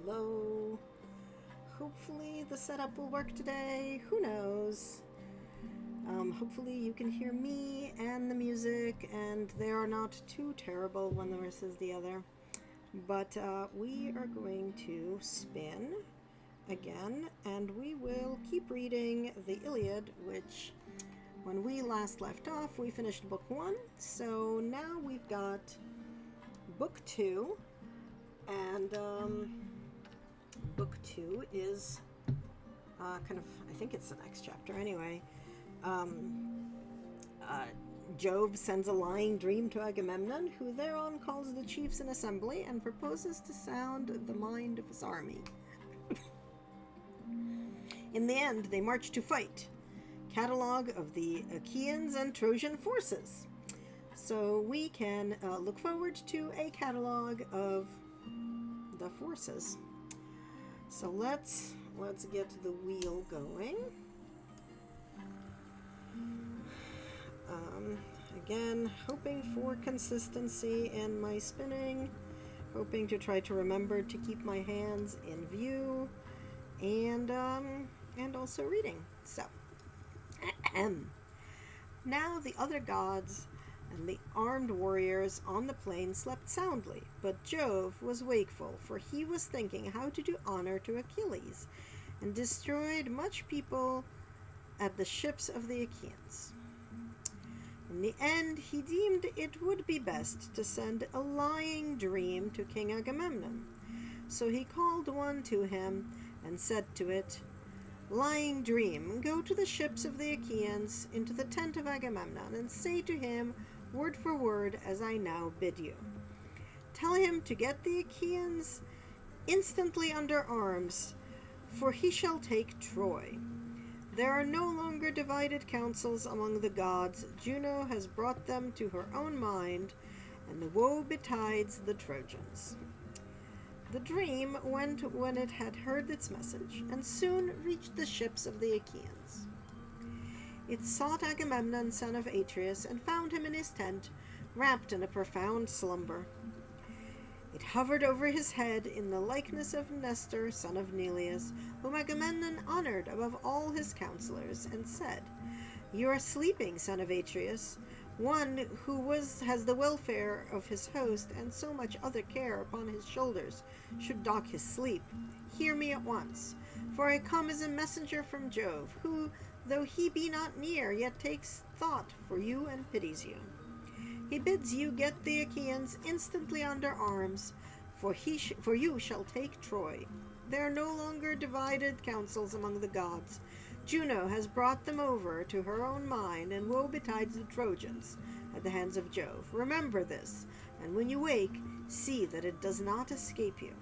Hello. Hopefully the setup will work today. Who knows? Hopefully you can hear me and the music, and they are not too terrible one versus the other. But we are going to spin again, and we will keep reading the Iliad, which when we last left off, we finished book 1. So now we've got book 2, and book 2 is I think it's the next chapter anyway. Jove sends a lying dream to Agamemnon, who thereon calls the chiefs in assembly and proposes to sound the mind of his army. In the end, they march to fight. Catalogue of the Achaeans and Trojan forces. So we can look forward to a catalog of the forces. So let's get the wheel going. Again, hoping for consistency in my spinning, hoping to try to remember to keep my hands in view, and also reading. So, now the other gods and the armed warriors on the plain slept soundly, but Jove was wakeful, for he was thinking how to do honor to Achilles, and destroyed much people at the ships of the Achaeans. In the end, he deemed it would be best to send a lying dream to King Agamemnon. So he called one to him and said to it, "Lying dream, go to the ships of the Achaeans, into the tent of Agamemnon, and say to him, word for word, as I now bid you. Tell him to get the Achaeans instantly under arms, for he shall take Troy. There are no longer divided counsels among the gods. Juno has brought them to her own mind, and the woe betides the Trojans." The dream went when it had heard its message, and soon reached the ships of the Achaeans. It sought Agamemnon, son of Atreus, and found him in his tent, wrapped in a profound slumber. It hovered over his head in the likeness of Nestor, son of Neleus, whom Agamemnon honored above all his counselors, and said, "You are sleeping, son of Atreus. One who has the welfare of his host and so much other care upon his shoulders should dock his sleep. Hear me at once, for I come as a messenger from Jove, who, though he be not near, yet takes thought for you and pities you. He bids you get the Achaeans instantly under arms, for you shall take Troy. There are no longer divided counsels among the gods. Juno has brought them over to her own mind, and woe betides the Trojans at the hands of Jove. Remember this, and when you wake, see that it does not escape you."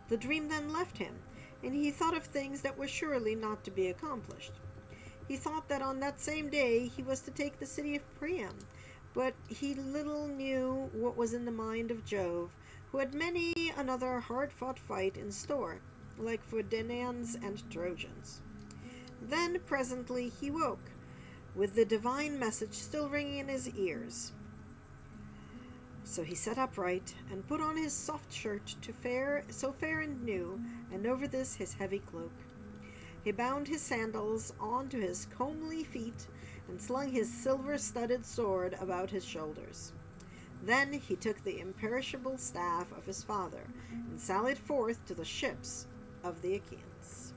The dream then left him, and he thought of things that were surely not to be accomplished. He thought that on that same day he was to take the city of Priam, but he little knew what was in the mind of Jove, who had many another hard-fought fight in store, like for Danaans and Trojans. Then presently he woke, with the divine message still ringing in his ears. So he sat upright, and put on his soft shirt so fair and new, and over this his heavy cloak. He bound his sandals on to his comely feet, and slung his silver-studded sword about his shoulders. Then he took the imperishable staff of his father, and sallied forth to the ships of the Achaeans.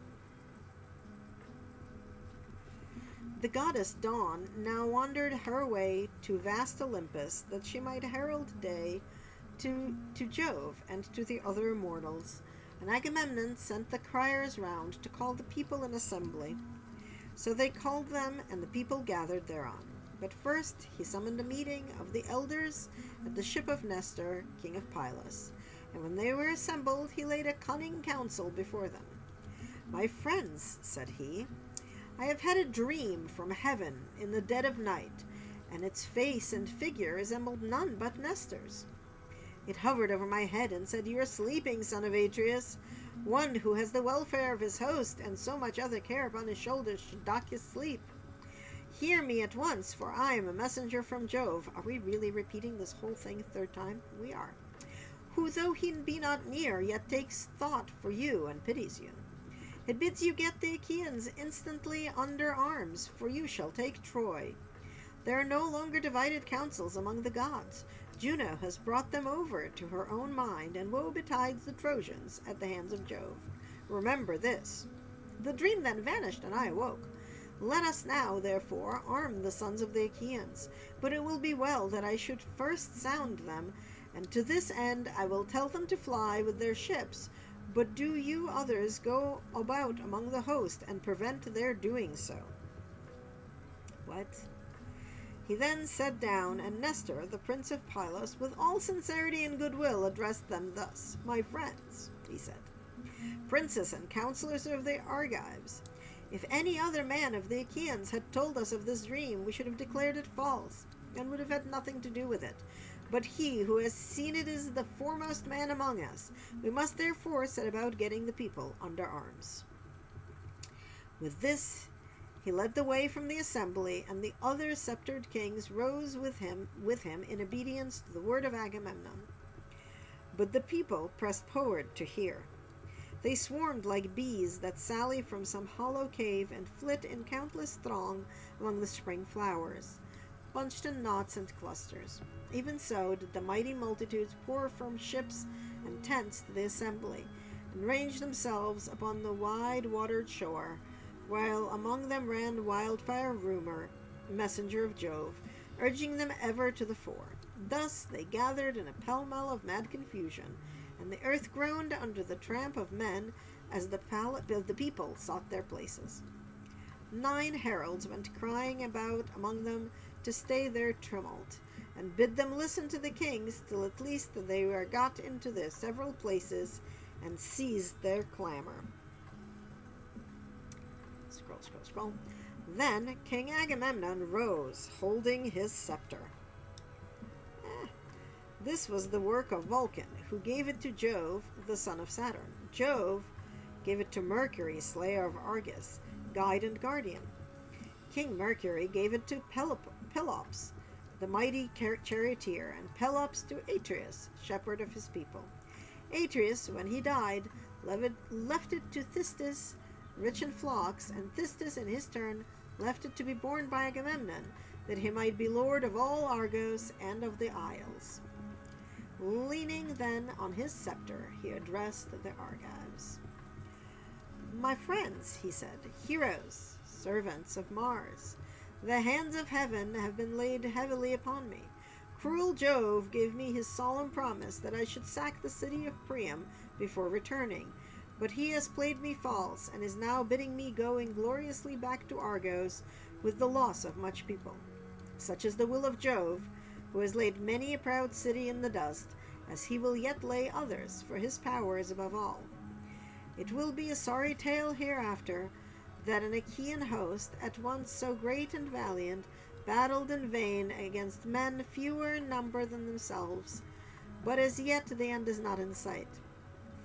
The goddess Dawn now wandered her way to vast Olympus, that she might herald day to Jove and to the other immortals, and Agamemnon sent the criers round to call the people in assembly. So they called them, and the people gathered thereon. But first he summoned a meeting of the elders at the ship of Nestor, king of Pylos, and when they were assembled, he laid a cunning counsel before them. "My friends," said he, "I have had a dream from heaven in the dead of night, and its face and figure resembled none but Nestor's. It hovered over my head and said, 'You are sleeping, son of Atreus. One who has the welfare of his host and so much other care upon his shoulders should dock his sleep. Hear me at once, for I am a messenger from Jove.'" Are we really repeating this whole thing a third time? We are. "Who, though he be not near, yet takes thought for you and pities you. It bids you get the Achaeans instantly under arms, for you shall take Troy. There are no longer divided councils among the gods. Juno has brought them over to her own mind, and woe betides the Trojans at the hands of Jove. Remember this." The dream then vanished, and I awoke. Let us now, therefore, arm the sons of the Achaeans, but it will be well that I should first sound them, and to this end I will tell them to fly with their ships, but do you others go about among the host and prevent their doing so. What? He then sat down, and Nestor, the prince of Pylos, with all sincerity and goodwill, addressed them thus. "My friends," he said, "princes and counselors of the Argives, if any other man of the Achaeans had told us of this dream, we should have declared it false, and would have had nothing to do with it. But he who has seen it is the foremost man among us. We must therefore set about getting the people under arms." With this he led the way from the assembly, and the other sceptred kings rose with him in obedience to the word of Agamemnon. But the people pressed forward to hear. They swarmed like bees that sally from some hollow cave and flit in countless throng among the spring flowers, bunched in knots and clusters. Even so did the mighty multitudes pour from ships and tents to the assembly, and range themselves upon the wide-watered shore, while among them ran wildfire Rumor, messenger of Jove, urging them ever to the fore. Thus they gathered in a pell-mell of mad confusion, and the earth groaned under the tramp of men as the people sought their places. 9 heralds went crying about among them to stay their tumult, and bid them listen to the kings till at least they were got into their several places and ceased their clamor. Scroll. Then King Agamemnon rose, holding his scepter. This was the work of Vulcan, who gave it to Jove, the son of Saturn. Jove gave it to Mercury, slayer of Argus, guide and guardian. King Mercury gave it to Pelops, the mighty charioteer, and Pelops to Atreus, shepherd of his people. Atreus, when he died, left it to Thistis, rich in flocks, and Thistis in his turn left it to be borne by Agamemnon, that he might be lord of all Argos and of the isles. Leaning then on his scepter, he addressed the Argives. "My friends," he said, "heroes, servants of Mars, the hands of heaven have been laid heavily upon me. Cruel Jove gave me his solemn promise that I should sack the city of Priam before returning, but he has played me false, and is now bidding me go ingloriously back to Argos with the loss of much people. Such is the will of Jove, who has laid many a proud city in the dust, as he will yet lay others, for his power is above all. It will be a sorry tale hereafter, that an Achaean host, at once so great and valiant, battled in vain against men fewer in number than themselves, but as yet the end is not in sight.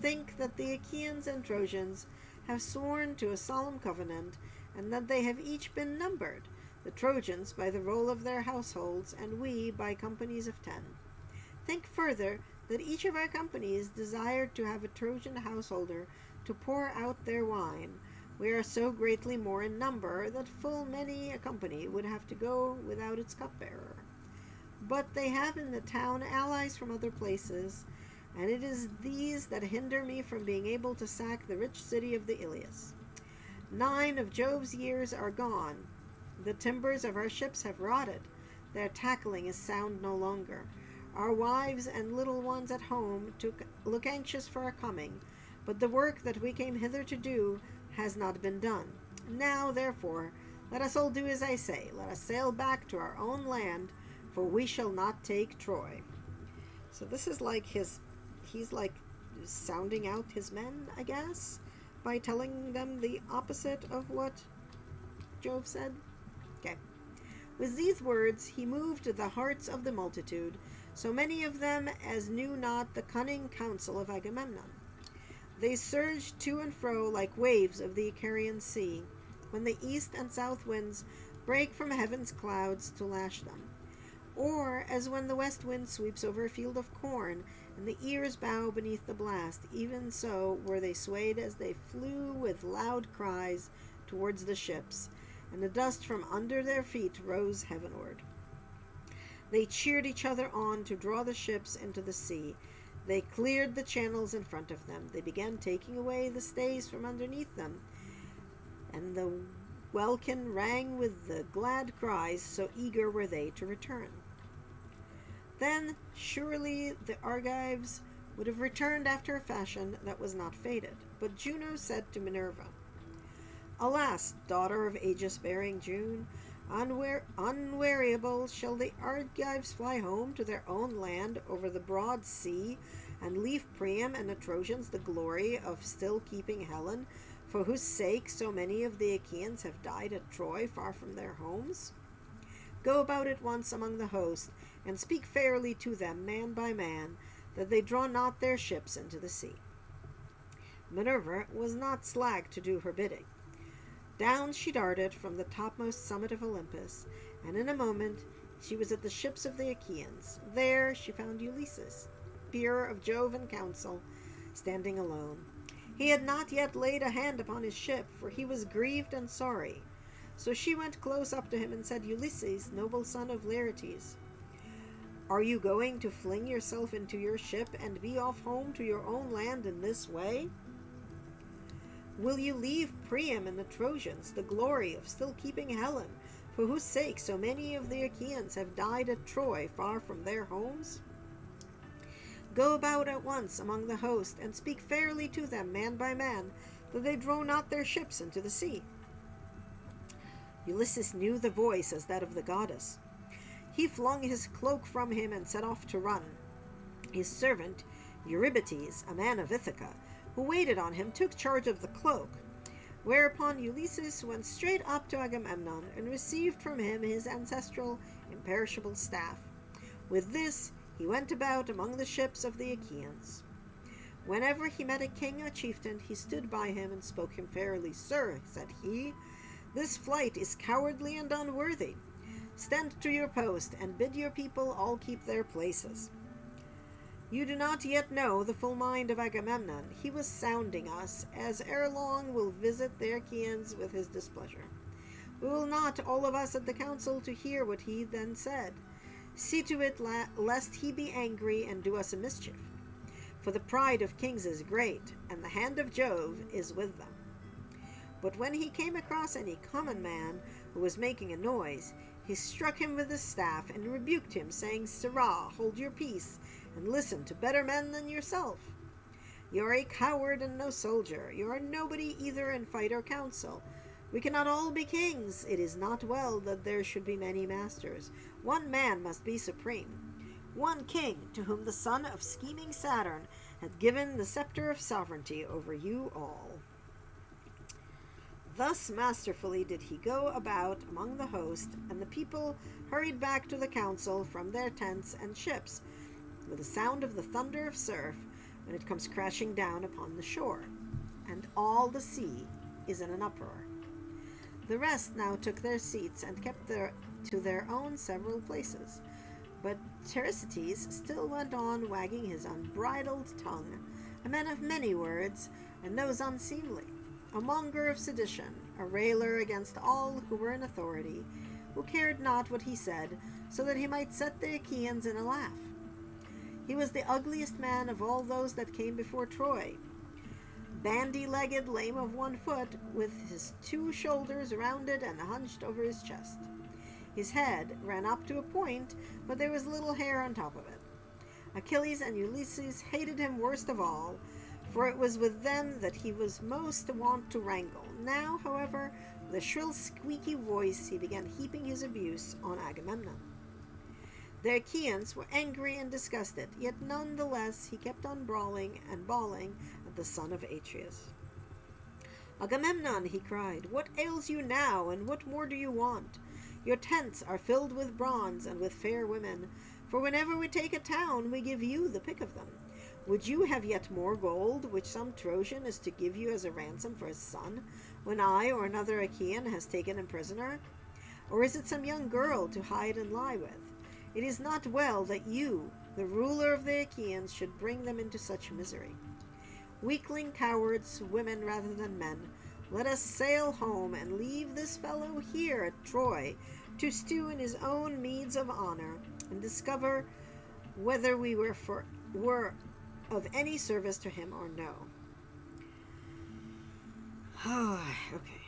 Think that the Achaeans and Trojans have sworn to a solemn covenant, and that they have each been numbered, the Trojans by the roll of their households, and we by companies of 10. Think further that each of our companies desired to have a Trojan householder to pour out their wine. We are so greatly more in number that full many a company would have to go without its cupbearer. But they have in the town allies from other places, and it is these that hinder me from being able to sack the rich city of the Ilias. 9 of Jove's years are gone. The timbers of our ships have rotted. Their tackling is sound no longer. Our wives and little ones at home look anxious for our coming, but the work that we came hither to do has not been done. Now, therefore, let us all do as I say. Let us sail back to our own land, for we shall not take Troy." So this is like he's like sounding out his men, I guess, by telling them the opposite of what Jove said. Okay. With these words he moved the hearts of the multitude, so many of them as knew not the cunning counsel of Agamemnon. They surged to and fro like waves of the Icarian sea, when the east and south winds break from heaven's clouds to lash them, or as when the west wind sweeps over a field of corn and the ears bow beneath the blast. Even so were they swayed as they flew with loud cries towards the ships, and the dust from under their feet rose heavenward. They cheered each other on to draw the ships into the sea. They cleared the channels in front of them. They began taking away the stays from underneath them, and the welkin rang with the glad cries, so eager were they to return. Then surely the Argives would have returned after a fashion that was not fated. But Juno said to Minerva, Alas, daughter of aegis-bearing June, unweariable shall the Argives fly home to their own land over the broad sea, and leave Priam and the Trojans the glory of still keeping Helen, for whose sake so many of the Achaeans have died at Troy, far from their homes? Go about at once among the host, and speak fairly to them, man by man, that they draw not their ships into the sea. Minerva was not slack to do her bidding. Down she darted from the topmost summit of Olympus, and in a moment she was at the ships of the Achaeans. There she found Ulysses, peer of Jove in council, standing alone. He had not yet laid a hand upon his ship, for he was grieved and sorry. So she went close up to him and said, Ulysses, noble son of Laertes, are you going to fling yourself into your ship and be off home to your own land in this way? Will you leave Priam and the Trojans the glory of still keeping Helen, for whose sake so many of the Achaeans have died at Troy, far from their homes? Go about at once among the host, and speak fairly to them, man by man, that they draw not their ships into the sea. Ulysses knew the voice as that of the goddess. He flung his cloak from him and set off to run. His servant, Eurybates, a man of Ithaca, who waited on him, took charge of the cloak, whereupon Ulysses went straight up to Agamemnon and received from him his ancestral imperishable staff. With this he went about among the ships of the Achaeans. Whenever he met a king or chieftain, he stood by him and spoke him fairly. Sir, said he, this flight is cowardly and unworthy. Stand to your post, and bid your people all keep their places. You do not yet know the full mind of Agamemnon. He was sounding us, as ere long will visit the Achaeans with his displeasure. We will not, all of us at the council, to hear what he then said. See to it lest he be angry and do us a mischief. For the pride of kings is great, and the hand of Jove is with them. But when he came across any common man who was making a noise, he struck him with his staff and rebuked him, saying, Sirrah, hold your peace, and listen to better men than yourself. You are a coward and no soldier. You are nobody either in fight or council. We cannot all be kings. It is not well that there should be many masters. One man must be supreme. One king, to whom the son of scheming Saturn had given the scepter of sovereignty over you all. Thus masterfully did he go about among the host, and the people hurried back to the council from their tents and ships, with the sound of the thunder of surf when it comes crashing down upon the shore, and all the sea is in an uproar. The rest now took their seats and kept to their own several places, but Thersites still went on wagging his unbridled tongue, a man of many words, and those unseemly, a monger of sedition, a railer against all who were in authority, who cared not what he said, so that he might set the Achaeans in a laugh. He was the ugliest man of all those that came before Troy, bandy-legged, lame of one foot, with his two shoulders rounded and hunched over his chest. His head ran up to a point, but there was little hair on top of it. Achilles and Ulysses hated him worst of all, for it was with them that he was most wont to wrangle. Now, however, with a shrill, squeaky voice, he began heaping his abuse on Agamemnon. The Achaeans were angry and disgusted, yet none the less he kept on brawling and bawling at the son of Atreus. Agamemnon, he cried, what ails you now, and what more do you want? Your tents are filled with bronze and with fair women, for whenever we take a town, we give you the pick of them. Would you have yet more gold, which some Trojan is to give you as a ransom for his son, when I or another Achaean has taken him prisoner? Or is it some young girl to hide and lie with? It is not well that you, the ruler of the Achaeans, should bring them into such misery. Weakling cowards, women rather than men, let us sail home and leave this fellow here at Troy to stew in his own meads of honor and discover whether we were of any service to him or no. Okay,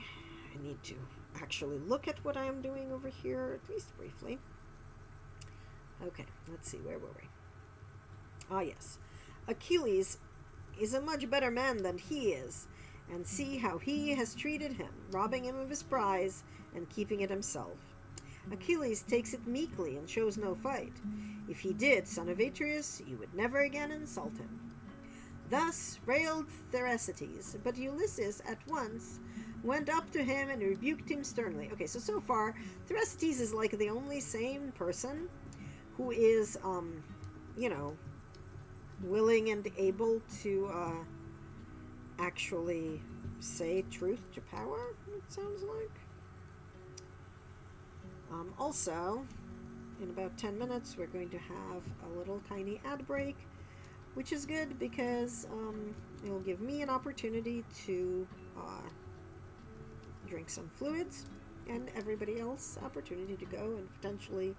I need to actually look at what I am doing over here, at least briefly. Okay, let's see, where were we? Ah, yes. Achilles is a much better man than he is, and see how he has treated him, robbing him of his prize and keeping it himself. Achilles takes it meekly and shows no fight. If he did, son of Atreus, you would never again insult him. Thus railed Thersites, but Ulysses at once went up to him and rebuked him sternly. Okay, so far, Thersites is like the only sane person who is, willing and able to actually say truth to power, it sounds like. Also, in about 10 minutes, we're going to have a little tiny ad break, which is good because it will give me an opportunity to drink some fluids, and everybody else opportunity to go and potentially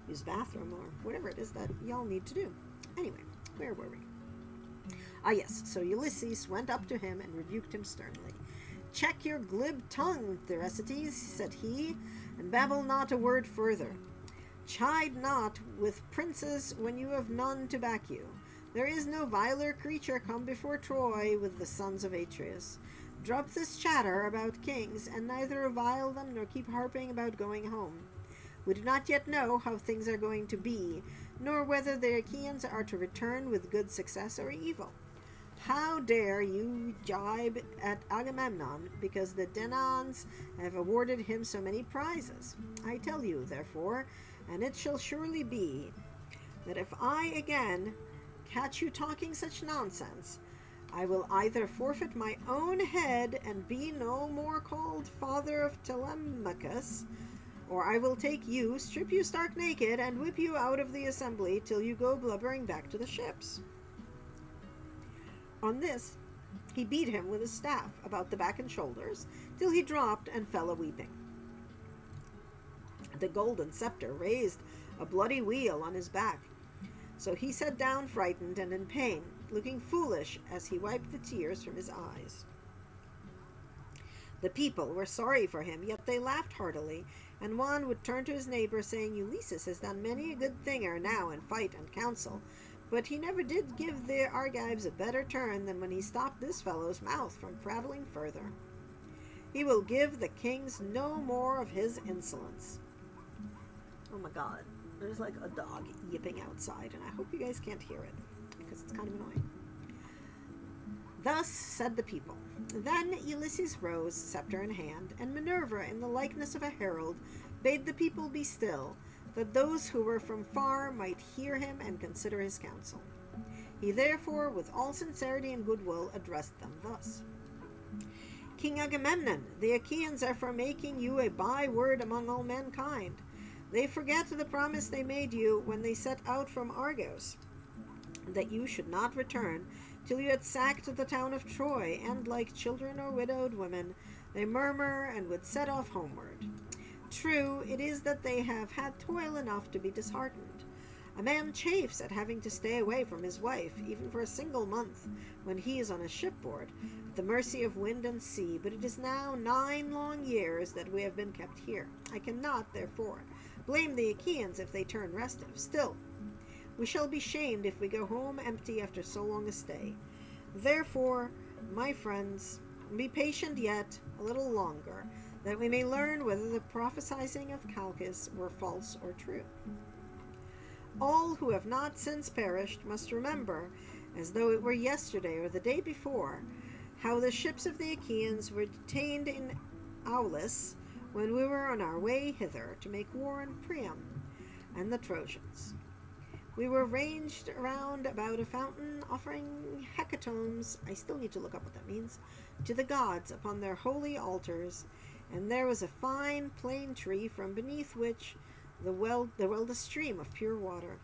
use bathroom or whatever it is that y'all need to do. Anyway, where were we? Ah, yes, so Ulysses went up to him and rebuked him sternly. Check your glib tongue, Thersites, said he, and babble not a word further. Chide not with princes when you have none to back you. There is no viler creature come before Troy with the sons of Atreus. Drop this chatter about kings, and neither revile them nor keep harping about going home. We do not yet know how things are going to be, nor whether the Achaeans are to return with good success or evil. How dare you jibe at Agamemnon because the Danaans have awarded him so many prizes? I tell you, therefore, and it shall surely be, that if I again catch you talking such nonsense, I will either forfeit my own head and be no more called father of Telemachus, or I will take you, strip you stark naked, and whip you out of the assembly till you go blubbering back to the ships. On this, he beat him with his staff about the back and shoulders, till he dropped and fell a-weeping. The golden scepter raised a bloody weal on his back, so he sat down frightened and in pain, looking foolish as he wiped the tears from his eyes. The people were sorry for him, yet they laughed heartily, and one would turn to his neighbor, saying, Ulysses has done many a good thing ere now in fight and council, but he never did give the Argives a better turn than when he stopped this fellow's mouth from prattling further. He will give the kings no more of his insolence. Oh my god, there's like a dog yipping outside, and I hope you guys can't hear it, because it's kind of annoying. Thus said the people. Then Ulysses rose, scepter in hand, and Minerva, in the likeness of a herald, bade the people be still, that those who were from far might hear him and consider his counsel. He therefore, with all sincerity and goodwill, addressed them thus. King Agamemnon, the Achaeans are for making you a byword among all mankind. They forget the promise they made you when they set out from Argos, that you should not return till you had sacked the town of Troy, and like children or widowed women, they murmur and would set off homeward. True, it is that they have had toil enough to be disheartened. A man chafes at having to stay away from his wife, even for a single month, when he is on a shipboard, at the mercy of wind and sea, but it is now 9 long years that we have been kept here. I cannot, therefore, blame the Achaeans if they turn restive. Still, we shall be shamed if we go home empty after so long a stay. Therefore, my friends, be patient yet a little longer, that we may learn whether the prophesying of Calchas were false or true. All who have not since perished must remember, as though it were yesterday or the day before, how the ships of the Achaeans were detained in Aulis when we were on our way hither to make war on Priam and the Trojans. We were ranged around about a fountain, offering hecatombs, I still need to look up what that means, to the gods upon their holy altars, and there was a fine plane tree from beneath which the wildest stream of pure water.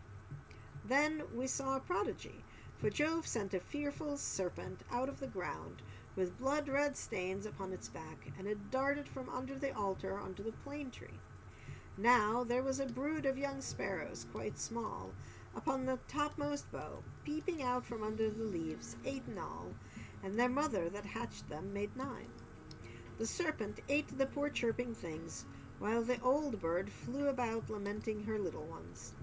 Then we saw a prodigy, for Jove sent a fearful serpent out of the ground, with blood-red stains upon its back, and it darted from under the altar onto the plane tree. Now there was a brood of young sparrows, quite small, upon the topmost bough, peeping out from under the leaves, 8 in all, and their mother that hatched them made 9. The serpent ate the poor chirping things, while the old bird flew about lamenting her little ones.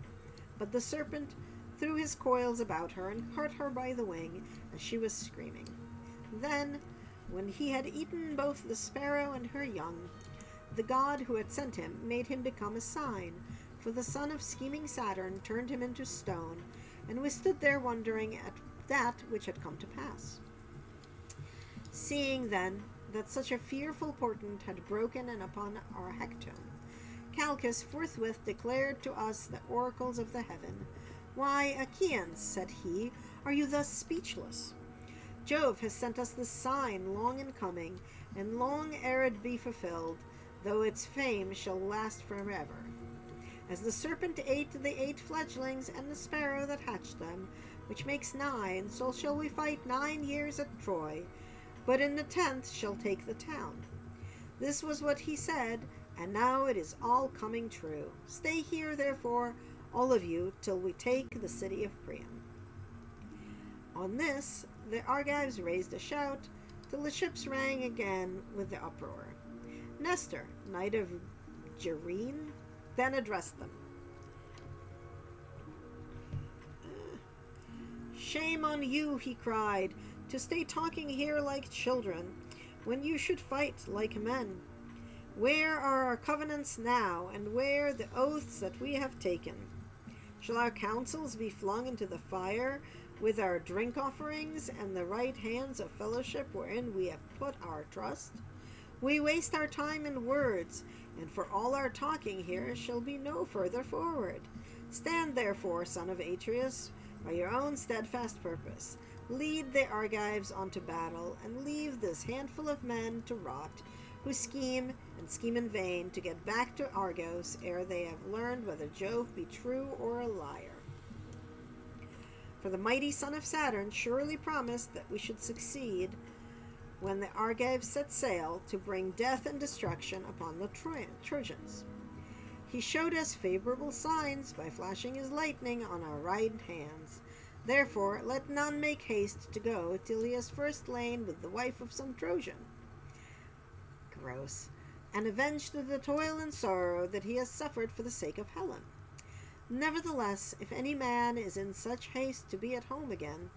But the serpent threw his coils about her and caught her by the wing as she was screaming. Then, when he had eaten both the sparrow and her young, the god who had sent him made him become a sign, for the son of scheming Saturn turned him into stone, and we stood there wondering at that which had come to pass. Seeing then that such a fearful portent had broken in upon our Hectone, Calchas forthwith declared to us the oracles of the heaven. Why, Achaeans, said he, are you thus speechless? Jove has sent us this sign long in coming, and long ere it be fulfilled, though its fame shall last forever. As the serpent ate the 8 fledglings and the sparrow that hatched them, which makes 9, so shall we fight 9 years at Troy, but in the 10th shall take the town. This was what he said, and now it is all coming true. Stay here, therefore, all of you, till we take the city of Priam. On this, the Argives raised a shout, till the ships rang again with the uproar. Nestor, knight of Gerene, then addressed them. Shame on you, he cried, to stay talking here like children, when you should fight like men. Where are our covenants now, and where the oaths that we have taken? Shall our counsels be flung into the fire, with our drink offerings and the right hands of fellowship wherein we have put our trust? We waste our time in words, and for all our talking here shall be no further forward. Stand therefore, son of Atreus, by your own steadfast purpose. Lead the Argives on to battle, and leave this handful of men to rot, who scheme, and scheme in vain, to get back to Argos ere they have learned whether Jove be true or a liar. For the mighty son of Saturn surely promised that we should succeed when the Argives set sail to bring death and destruction upon the Trojans. He showed us favorable signs by flashing his lightning on our right hands. Therefore let none make haste to go till he has first lain with the wife of some Trojan. Gross. And avenged the toil and sorrow that he has suffered for the sake of Helen. Nevertheless, if any man is in such haste to be at home again,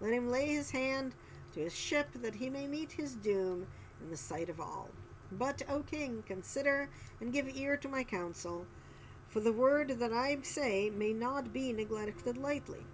let him lay his hand to his ship, that he may meet his doom in the sight of all. But, O king, consider and give ear to my counsel, for the word that I say may not be neglected lightly.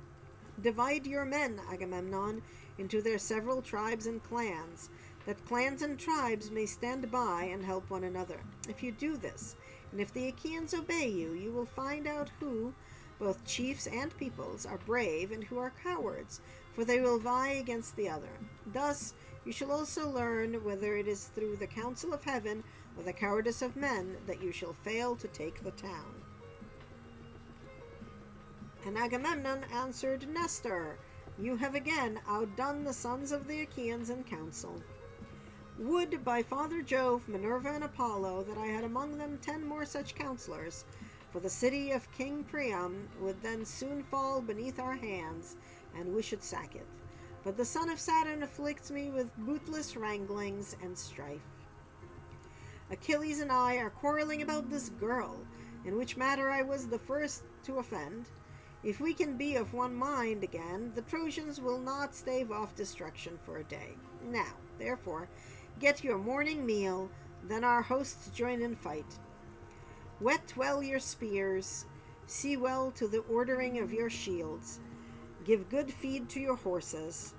Divide your men, Agamemnon, into their several tribes and clans, that clans and tribes may stand by and help one another. If you do this, and if the Achaeans obey you, you will find out who, both chiefs and peoples, are brave and who are cowards, for they will vie against the other. Thus you shall also learn whether it is through the counsel of heaven or the cowardice of men that you shall fail to take the town. And Agamemnon answered Nestor, you have again outdone the sons of the Achaeans in counsel. Would, by Father Jove, Minerva, and Apollo, that I had among them 10 more such counselors, for the city of King Priam would then soon fall beneath our hands, and we should sack it. But the son of Saturn afflicts me with bootless wranglings and strife. Achilles and I are quarreling about this girl, in which matter I was the first to offend. If we can be of one mind again, the Trojans will not stave off destruction for a day. Now, therefore, get your morning meal, then our hosts join in fight. Whet well your spears, see well to the ordering of your shields, give good feed to your horses,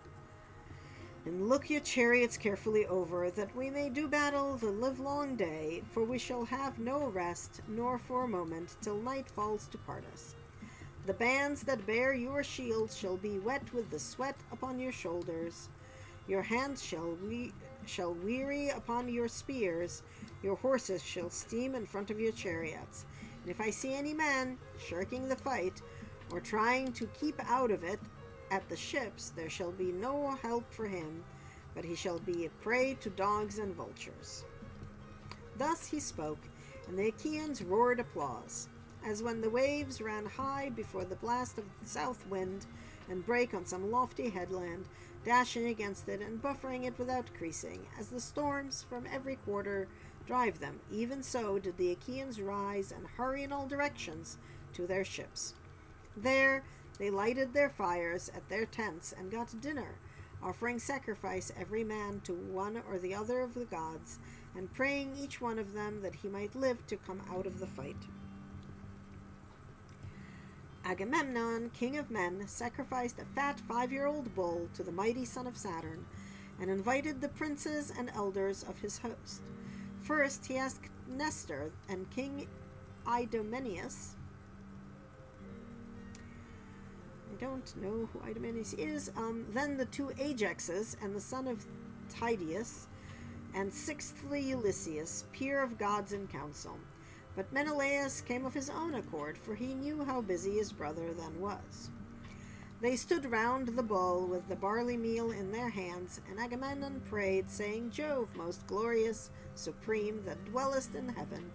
and look your chariots carefully over, that we may do battle the livelong day, for we shall have no rest, nor for a moment, till night falls to part us. The bands that bear your shields shall be wet with the sweat upon your shoulders. Your hands shall weary upon your spears. Your horses shall steam in front of your chariots. And if I see any man shirking the fight, or trying to keep out of it at the ships, there shall be no help for him, but he shall be a prey to dogs and vultures." Thus he spoke, and the Achaeans roared applause, as when the waves ran high before the blast of the south wind, and break on some lofty headland, dashing against it and buffering it without creasing, as the storms from every quarter drive them. Even so did the Achaeans rise and hurry in all directions to their ships. There they lighted their fires at their tents and got dinner, offering sacrifice every man to one or the other of the gods, and praying each one of them that he might live to come out of the fight. Agamemnon, king of men, sacrificed a fat 5-year-old bull to the mighty son of Saturn, and invited the princes and elders of his host. First he asked Nestor and King Idomeneus. I don't know who Idomeneus is. Then the 2 Ajaxes and the son of Tydeus, and sixthly Ulysses, peer of gods in council. But Menelaus came of his own accord, for he knew how busy his brother then was. They stood round the bull with the barley meal in their hands, and Agamemnon prayed, saying, "Jove, most glorious, supreme, that dwellest in heaven,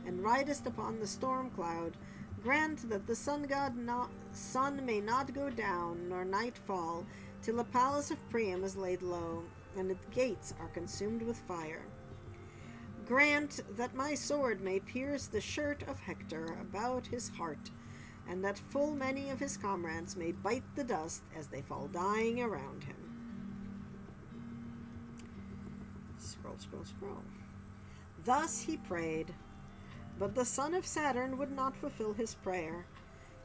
and ridest upon the storm cloud, grant that the sun may not go down, nor night fall, till the palace of Priam is laid low, and its gates are consumed with fire. Grant that my sword may pierce the shirt of Hector about his heart, and that full many of his comrades may bite the dust as they fall dying around him." Scroll, scroll, scroll. Thus he prayed, but the son of Saturn would not fulfill his prayer.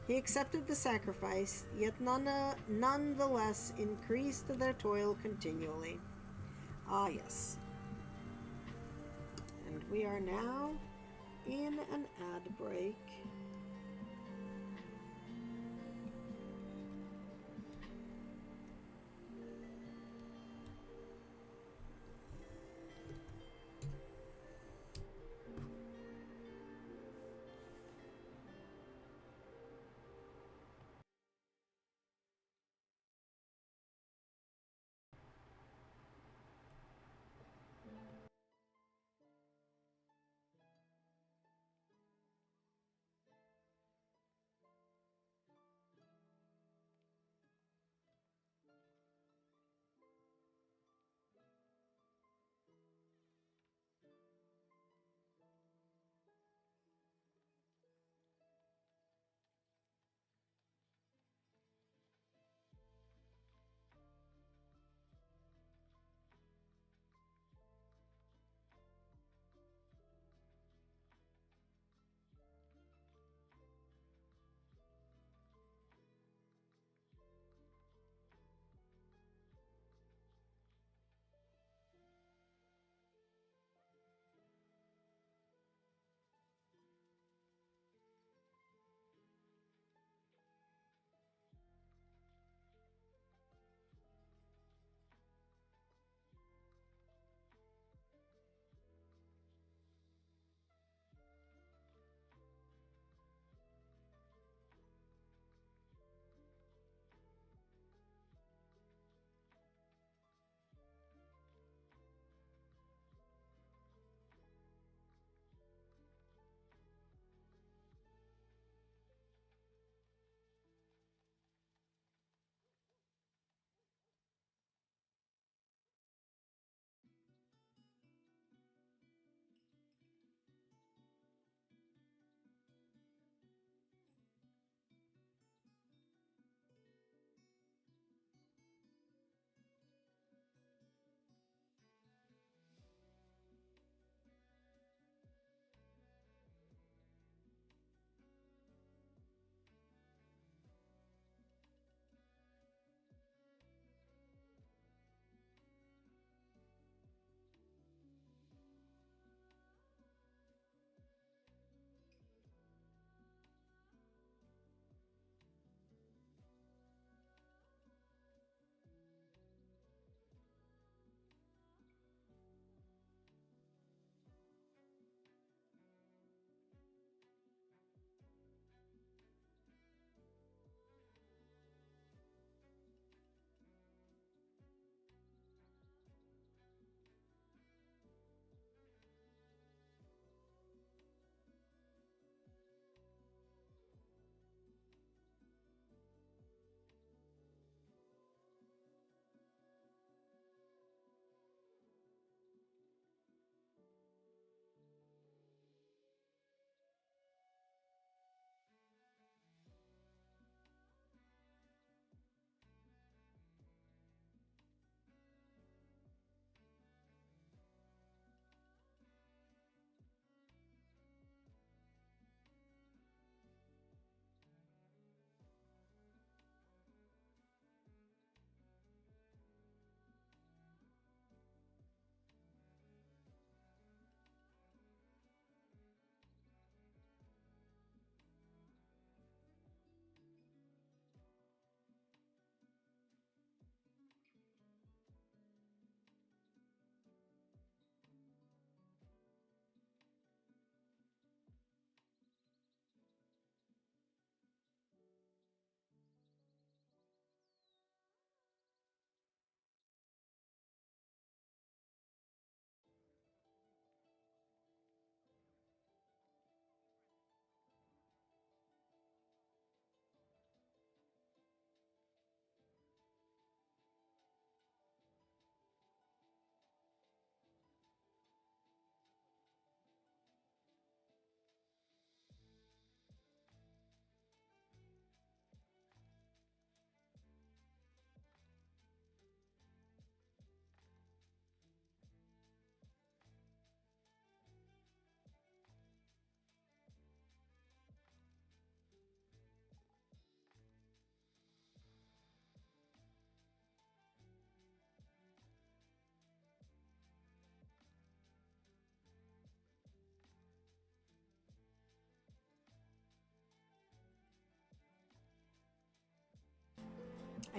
He accepted the sacrifice, yet none the less increased their toil continually. Ah, yes. And we are now in an ad break.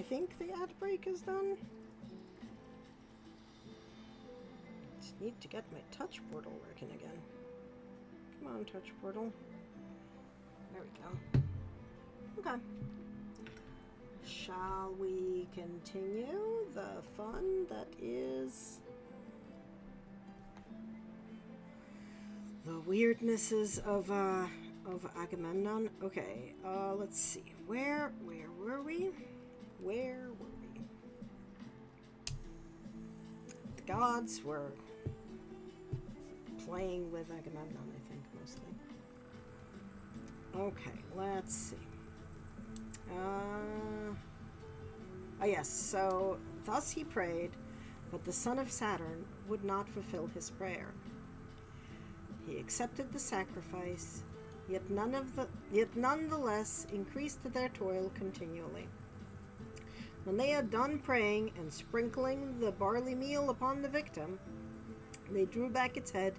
I think the ad break is done. Just need to get my touch portal working again. Come on, touch portal. There we go. Okay. Shall we continue the fun that is the weirdnesses of Agamemnon? Okay, let's see. Where were we? Where were we? The gods were playing with Agamemnon, I think, mostly. Okay, let's see. Yes, so thus he prayed, but the son of Saturn would not fulfill his prayer. He accepted the sacrifice, yet nonetheless increased their toil continually. When they had done praying and sprinkling the barley meal upon the victim, they drew back its head,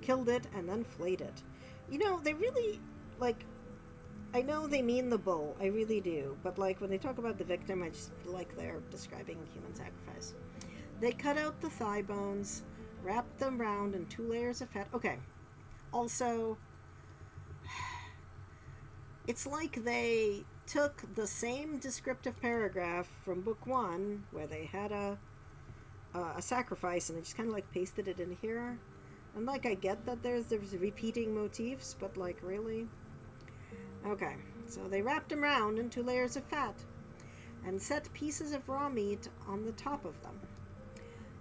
killed it, and then flayed it. You know, they really, I know they mean the bull, I really do, but when they talk about the victim, I just feel like they're describing human sacrifice. They cut out the thigh bones, wrapped them round in 2 layers of fat. Okay, also, it's like they took the same descriptive paragraph from book 1, where they had a sacrifice, and they just kind of pasted it in here. And I get that there's repeating motifs, but really? Okay, so they wrapped them round in 2 layers of fat and set pieces of raw meat on the top of them.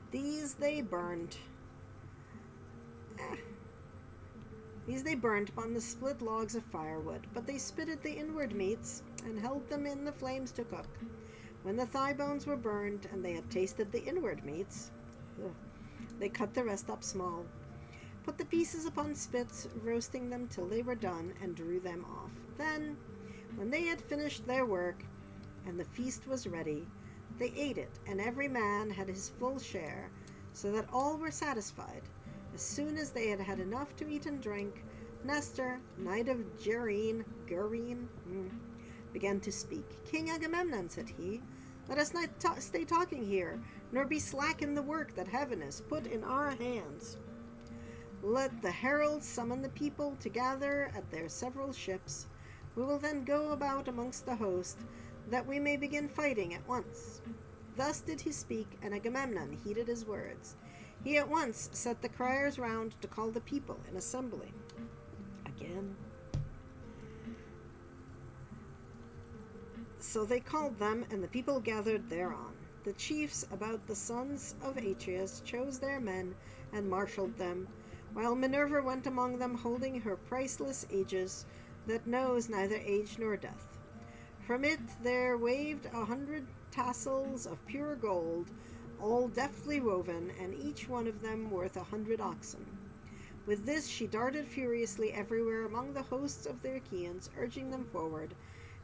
These they burned. These they burnt upon the split logs of firewood, but they spitted the inward meats and held them in the flames to cook. When the thigh bones were burned and they had tasted the inward meats, they cut the rest up small, put the pieces upon spits, roasting them till they were done, and drew them off. Then, when they had finished their work, and the feast was ready, they ate it, and every man had his full share, so that all were satisfied. As soon as they had had enough to eat and drink, Nestor, knight of Gerene, began to speak. "King Agamemnon," said he, "let us not stay talking here, nor be slack in the work that heaven has put in our hands. Let the heralds summon the people to gather at their several ships. We will then go about amongst the host, that we may begin fighting at once." Thus did he speak, and Agamemnon heeded his words. He at once set the criers round to call the people in assembly. Again. So they called them, and the people gathered thereon. The chiefs about the sons of Atreus chose their men and marshaled them, while Minerva went among them holding her priceless aegis that knows neither age nor death. From it there waved 100 tassels of pure gold, all deftly woven, and each one of them worth 100 oxen. With this she darted furiously everywhere among the hosts of the Achaeans, urging them forward,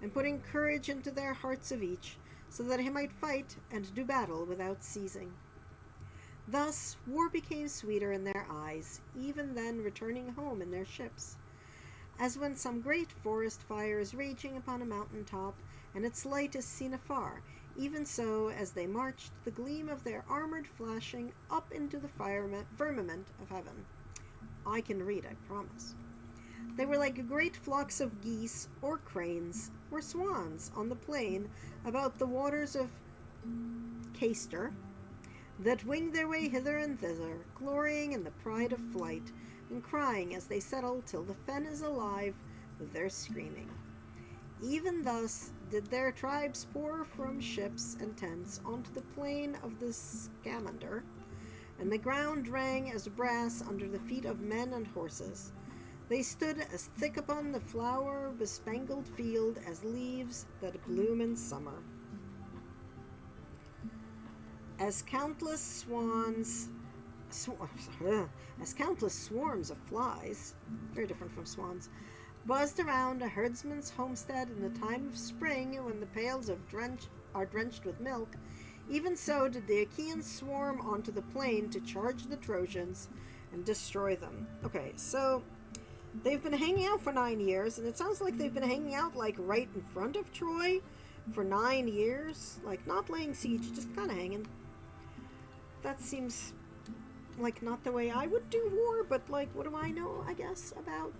and putting courage into their hearts of each, so that he might fight and do battle without ceasing. Thus war became sweeter in their eyes, even then returning home in their ships. As when some great forest fire is raging upon a mountain top, and its light is seen afar, even so, as they marched, the gleam of their armored flashing up into the firmament of heaven. I can read, I promise. They were like great flocks of geese, or cranes, or swans on the plain about the waters of Cayster, that winged their way hither and thither, glorying in the pride of flight, and crying as they settle till the fen is alive with their screaming. Even thus did their tribes pour from ships and tents onto the plain of the Scamander, and the ground rang as brass under the feet of men and horses. They stood as thick upon the flower-bespangled field as leaves that bloom in summer. As countless swarms of flies, very different from swans, buzzed around a herdsman's homestead in the time of spring when the pails are drenched with milk, even so did the Achaeans swarm onto the plain to charge the Trojans and destroy them. Okay, so they've been hanging out for 9 years, and it sounds like they've been hanging out right in front of Troy, for 9 years, like not laying siege, just kind of hanging. That seems like not the way I would do war, but like, what do I know, I guess, about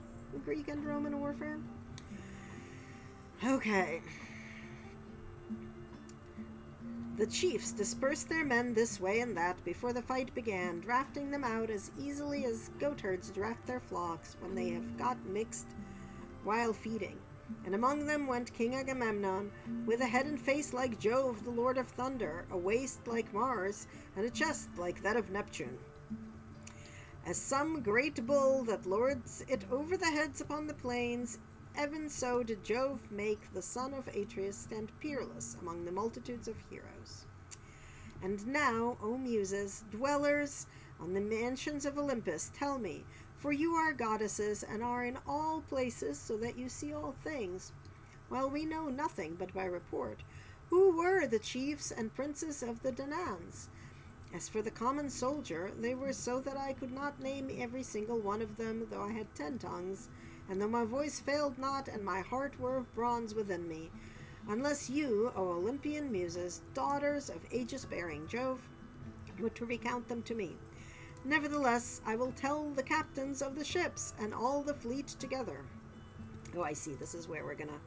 Greek and Roman warfare? Okay. The chiefs dispersed their men this way and that before the fight began, drafting them out as easily as goatherds draft their flocks when they have got mixed while feeding. And among them went King Agamemnon, with a head and face like Jove, the Lord of Thunder, a waist like Mars, and a chest like that of Neptune. As some great bull that lords it over the heads upon the plains, even so did Jove make the son of Atreus stand peerless among the multitudes of heroes. And now, O Muses, dwellers on the mansions of Olympus, tell me, for you are goddesses and are in all places so that you see all things, while we know nothing but by report, who were the chiefs and princes of the Danaans? As for the common soldier, they were so that I could not name every single one of them, though I had 10 tongues, and though my voice failed not, and my heart were of bronze within me, unless you, O Olympian Muses, daughters of aegis-bearing Jove, were to recount them to me. Nevertheless, I will tell the captains of the ships and all the fleet together. Oh, I see. This is where we're gonna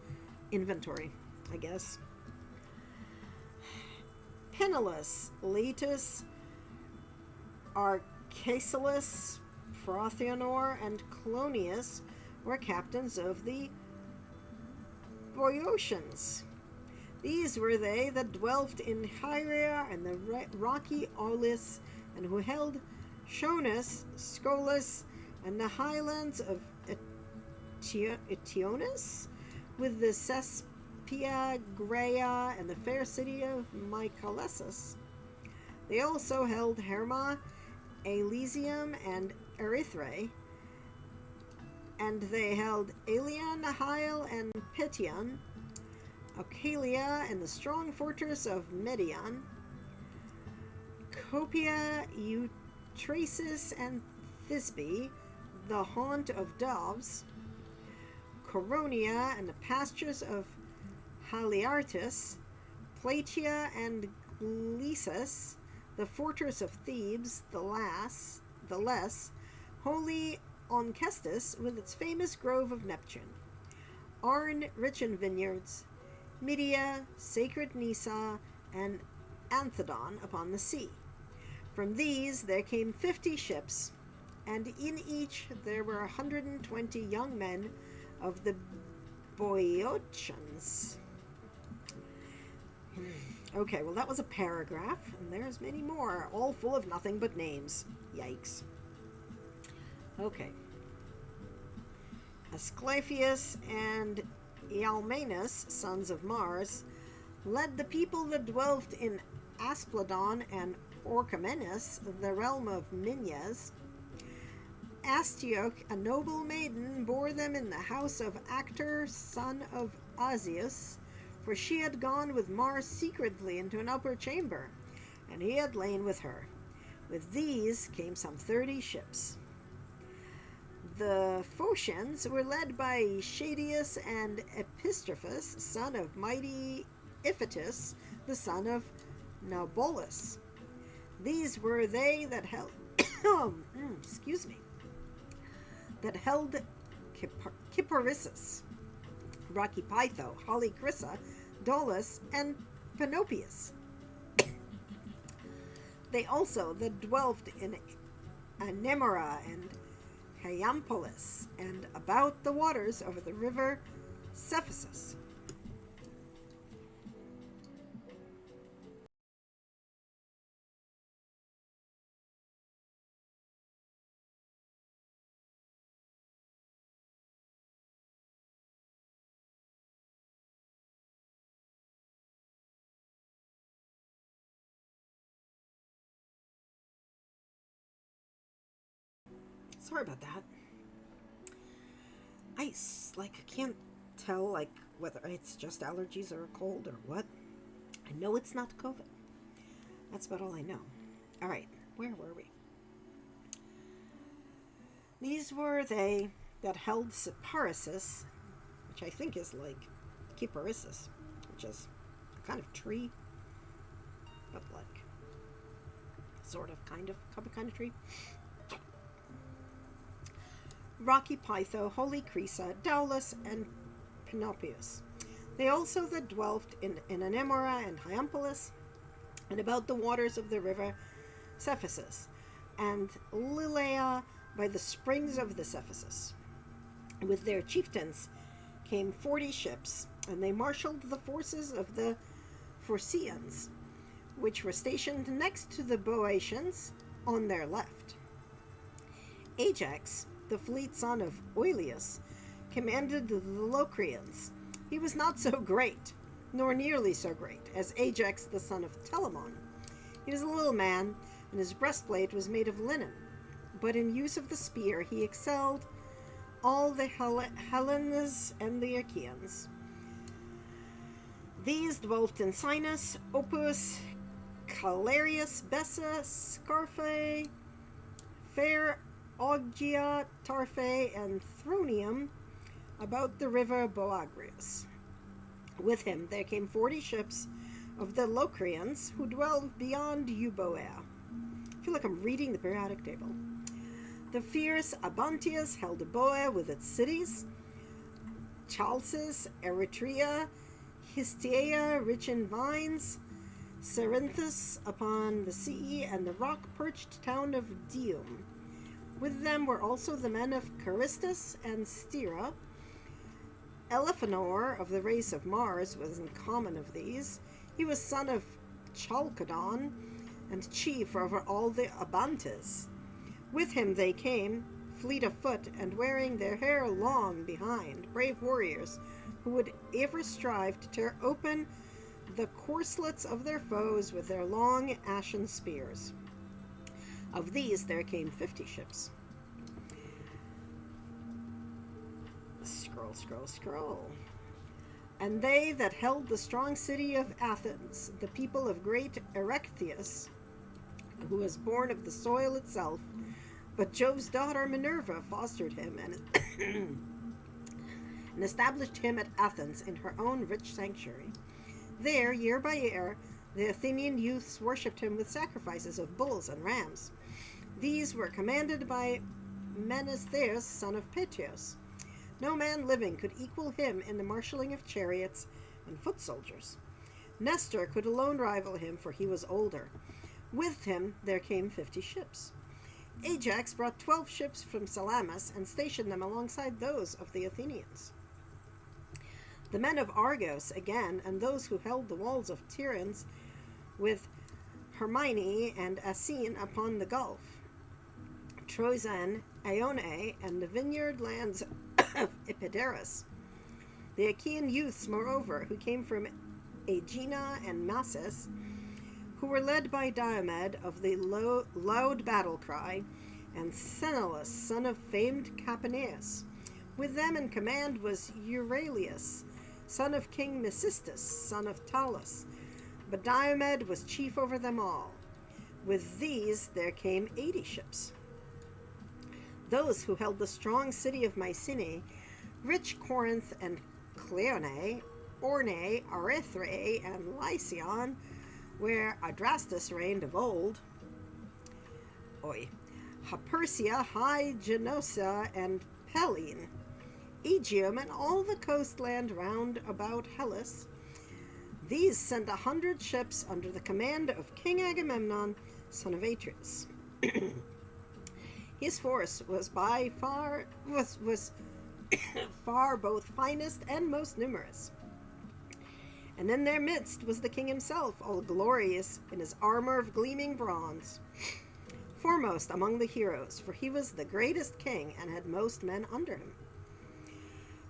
inventory, I guess. Penelus, Letus, Arcesilas, Prothionor, and Clonius were captains of the Boeotians. These were they that dwelt in Hyria and the rocky Aulis, and who held Schoenus, Scolus, and the highlands of Etionus, with the Cespia, Graea, and the fair city of Mycalessus. They also held Herma, Elysium, and Erythrae, and they held Aelion, Nahile, and Petion, Ocalia, and the strong fortress of Medion, Copia, Eutrasis, and Thisbe, the haunt of doves, Coronia, and the pastures of Haliartus, Platia, and Glycis, the fortress of Thebes, the less, holy Onchestus, with its famous grove of Neptune, Arn, rich in vineyards, Media, sacred Nisa, and Anthedon upon the sea. From these there came 50 ships, and in each there were 120 young men of the Boeotians. Okay, well that was a paragraph, and there's many more, all full of nothing but names. Yikes. Okay. Asclepius and Ialmenus, sons of Mars, led the people that dwelt in Aspledon and Orchomenus, the realm of Minyas. Astioch, a noble maiden, bore them in the house of Actor, son of Asius, for she had gone with Mars secretly into an upper chamber, and he had lain with her. With these came some 30 ships. The Phocians were led by Shadius and Epistrophus, son of mighty Iphitus, the son of Naubolus. These were they that held that held Kyparissus, Rocky Pytho, Polycrissa, Dolus, and Panopius. They also that dwelt in Anemora and Hyampolis, and about the waters over the river Cephissus. Sorry about that. I can't tell whether it's just allergies or a cold or what. I know it's not COVID. That's about all I know. All right, where were we? These were they that held Cyparissus, which I think is like Kyparissus, which is kind of tree, but like sort of, kind of tree. Rocky Pytho, Holy Crisa, Daulis, and Panopius. They also that dwelt in Anemora and Hyampolis, and about the waters of the river Cephisus, and Lilaea by the springs of the Cephisus. With their chieftains came 40 ships, and they marshaled the forces of the Phorceans, which were stationed next to the Boeotians on their left. Ajax, the fleet son of Oileus, commanded the Locrians. He was not so great, nor nearly so great, as Ajax the son of Telamon. He was a little man, and his breastplate was made of linen, but in use of the spear he excelled all the Hellenes and the Achaeans. These dwelt in Sinus, Opus, Calarius, Bessa, Scarphae, Fair Oggia, Tarphae, and Thronium, about the river Boagrius. With him there came 40 ships of the Locrians, who dwelled beyond Euboea. I feel like I'm reading the periodic table. The fierce Abantius held Euboea with its cities, Chalcis, Eretria, Histiaea, rich in vines, Cerinthus upon the sea, and the rock-perched town of Dium. With them were also the men of Charistus and Styra. Elephanor of the race of Mars was in common of these. He was son of Chalcodon, and chief over all the Abantes. With him they came, fleet of foot, and wearing their hair long behind, brave warriors, who would ever strive to tear open the corselets of their foes with their long ashen spears. Of these there came 50 ships. Scroll. And they that held the strong city of Athens, the people of great Erechtheus, who was born of the soil itself, but Jove's daughter Minerva fostered him and established him at Athens in her own rich sanctuary. There, year by year, the Athenian youths worshipped him with sacrifices of bulls and rams. These were commanded by Menestheus, son of Peteos. No man living could equal him in the marshalling of chariots and foot soldiers. Nestor could alone rival him, for he was older. With him there came 50 ships. Ajax brought 12 ships from Salamis and stationed them alongside those of the Athenians. The men of Argos, again, and those who held the walls of Tiryns, with Hermione and Asine upon the gulf, Troezen, Ione, and the vineyard lands of Epidaurus. The Achaean youths, moreover, who came from Aegina and Massus, who were led by Diomed of the loud battle cry, and Sthenelus, son of famed Capaneus. With them in command was Euryalus, son of King Mecistus, son of Talus, but Diomed was chief over them all. With these there came 80 ships. Those who held the strong city of Mycenae, rich Corinth and Cleone, Orne, Arethrae, and Lycion, where Adrastus reigned of old, Hypersia, High Genosa, and Pellene, Aegium, and all the coastland round about Hellas. These sent 100 ships under the command of King Agamemnon, son of Atreus. His force was by far far both finest and most numerous. And in their midst was the king himself, all glorious in his armor of gleaming bronze, foremost among the heroes, for he was the greatest king and had most men under him.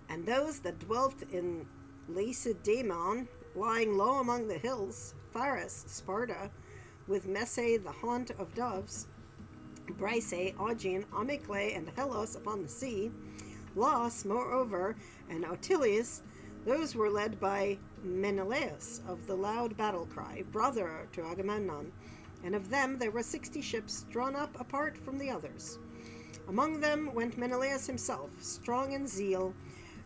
And those that dwelt in Lacedaemon, lying low among the hills, Pharis, Sparta, with Messe the haunt of doves, Bryce, Augean, Amyclae, and Hellas upon the sea, Los, moreover, and Otilius, those were led by Menelaus of the loud battle cry, brother to Agamemnon, and of them there were 60 ships drawn up apart from the others. Among them went Menelaus himself, strong in zeal,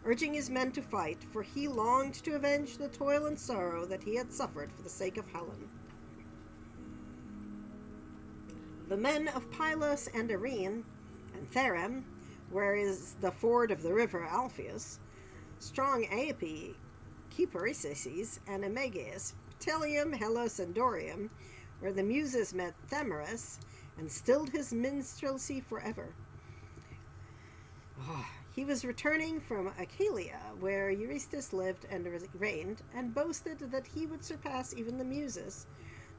urging his men to fight, for he longed to avenge the toil and sorrow that he had suffered for the sake of Helen. The men of Pylos and Arene and Therem, where is the ford of the river Alpheus, strong Aepi, Kyparisses, and Emegeus, Pteleum, Helos, and Dorium, where the Muses met Themorus, and stilled his minstrelsy forever. He was returning from Achalia, where Eurystheus lived and reigned, and boasted that he would surpass even the Muses,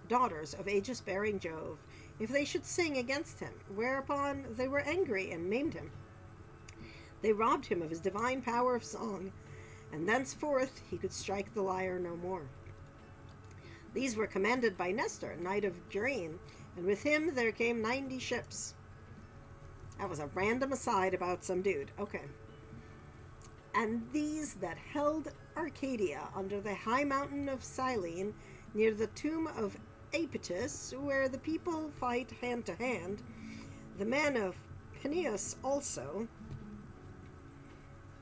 daughters of aegis-bearing Jove, if they should sing against him, whereupon they were angry and maimed him. They robbed him of his divine power of song, and thenceforth he could strike the lyre no more. These were commanded by Nestor, knight of Gerene, and with him there came 90 ships. That was a random aside about some dude. Okay. And these that held Arcadia under the high mountain of Cyllene, near the tomb of Aepetus, where the people fight hand to hand, the men of Peneus also,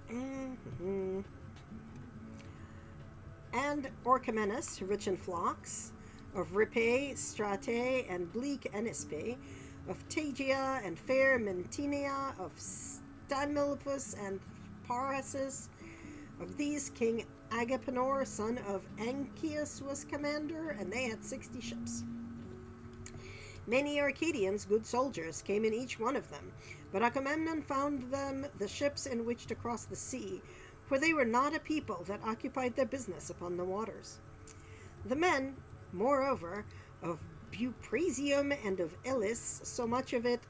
and Orchomenus, rich in flocks, of Rhipae, Stratae, and bleak Enispe, of Tegia and fair Mintinia, of Stamilpus and Parasus. Of these King Agapenor, son of Anchius, was commander, and they had 60 ships. Many Arcadians, good soldiers, came in each one of them, but Agamemnon found them the ships in which to cross the sea, for they were not a people that occupied their business upon the waters. The men, moreover, of Buprasium and of Elis, so much of it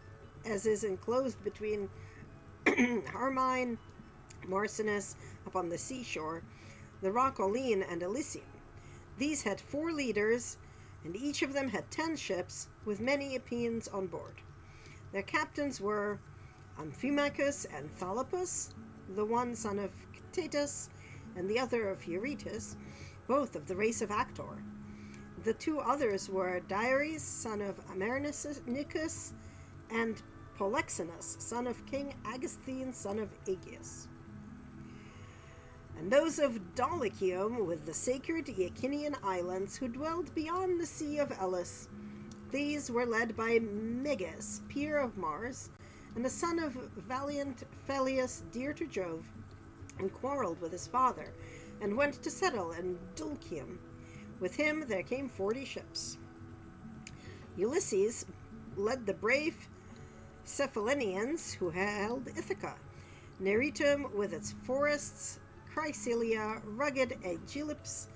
as is enclosed between Harmine, Marcinus, upon the seashore, the rock Oline, and Elysium. These had 4 leaders, and each of them had 10 ships, with many Epeans on board. Their captains were Amphimachus and Thalapus, the one son of Ctetus, and the other of Eurytus, both of the race of Actor. The 2 others were Diaries, son of Amernicus, and Polexenus, son of King Agasthene, son of Aegeus. And those of Dolichium, with the sacred Iacinian islands, who dwelled beyond the sea of Elis. These were led by Meges, peer of Mars, and the son of valiant Phelleus, dear to Jove, and quarreled with his father, and went to settle in Dulcium. With him there came 40 ships. Ulysses led the brave Cephallenians, who held Ithaca, Neritum with its forests, Chrysalia, rugged Aegyptus,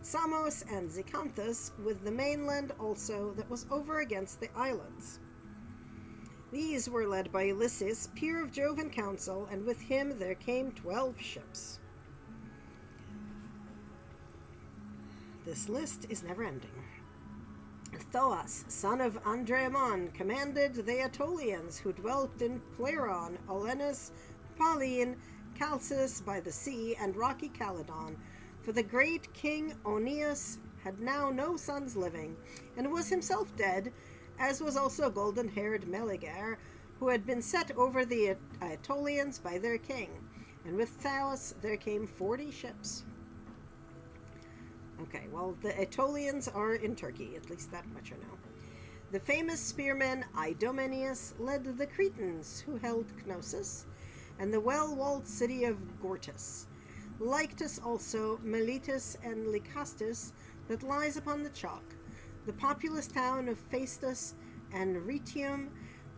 Samos, and Zacynthus, with the mainland also that was over against the islands. These were led by Ulysses, peer of Jove in council, and with him there came 12 ships. This list is never-ending. Thoas, son of Andremon, commanded the Aetolians, who dwelt in Pleuron, Olenus, Pauline, Chalcis by the sea, and rocky Calydon, for the great king Oeneus had now no sons living, and was himself dead, as was also golden-haired Meleager, who had been set over the Aetolians by their king, and with Thoas there came 40 ships. Okay, well, the Aetolians are in Turkey, at least that much I know. The famous spearman Idomeneus led the Cretans, who held Knossos, and the well-walled city of Gortys. Lyctus also, Miletus, and Lycastus, that lies upon the chalk, the populous town of Phaestus, and Retium,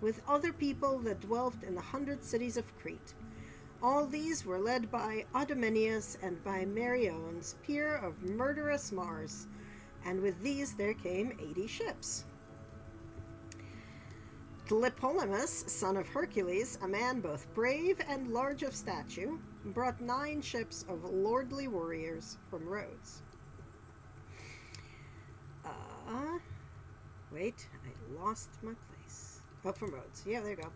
with other people that dwelt in the 100 cities of Crete. All these were led by Idomeneus and by Meriones, peer of murderous Mars, and with these there came 80 ships. Tlepolemus, son of Hercules, a man both brave and large of stature, brought 9 ships of lordly warriors from Rhodes. Wait, I lost my place. Oh, from Rhodes. Yeah, there you go.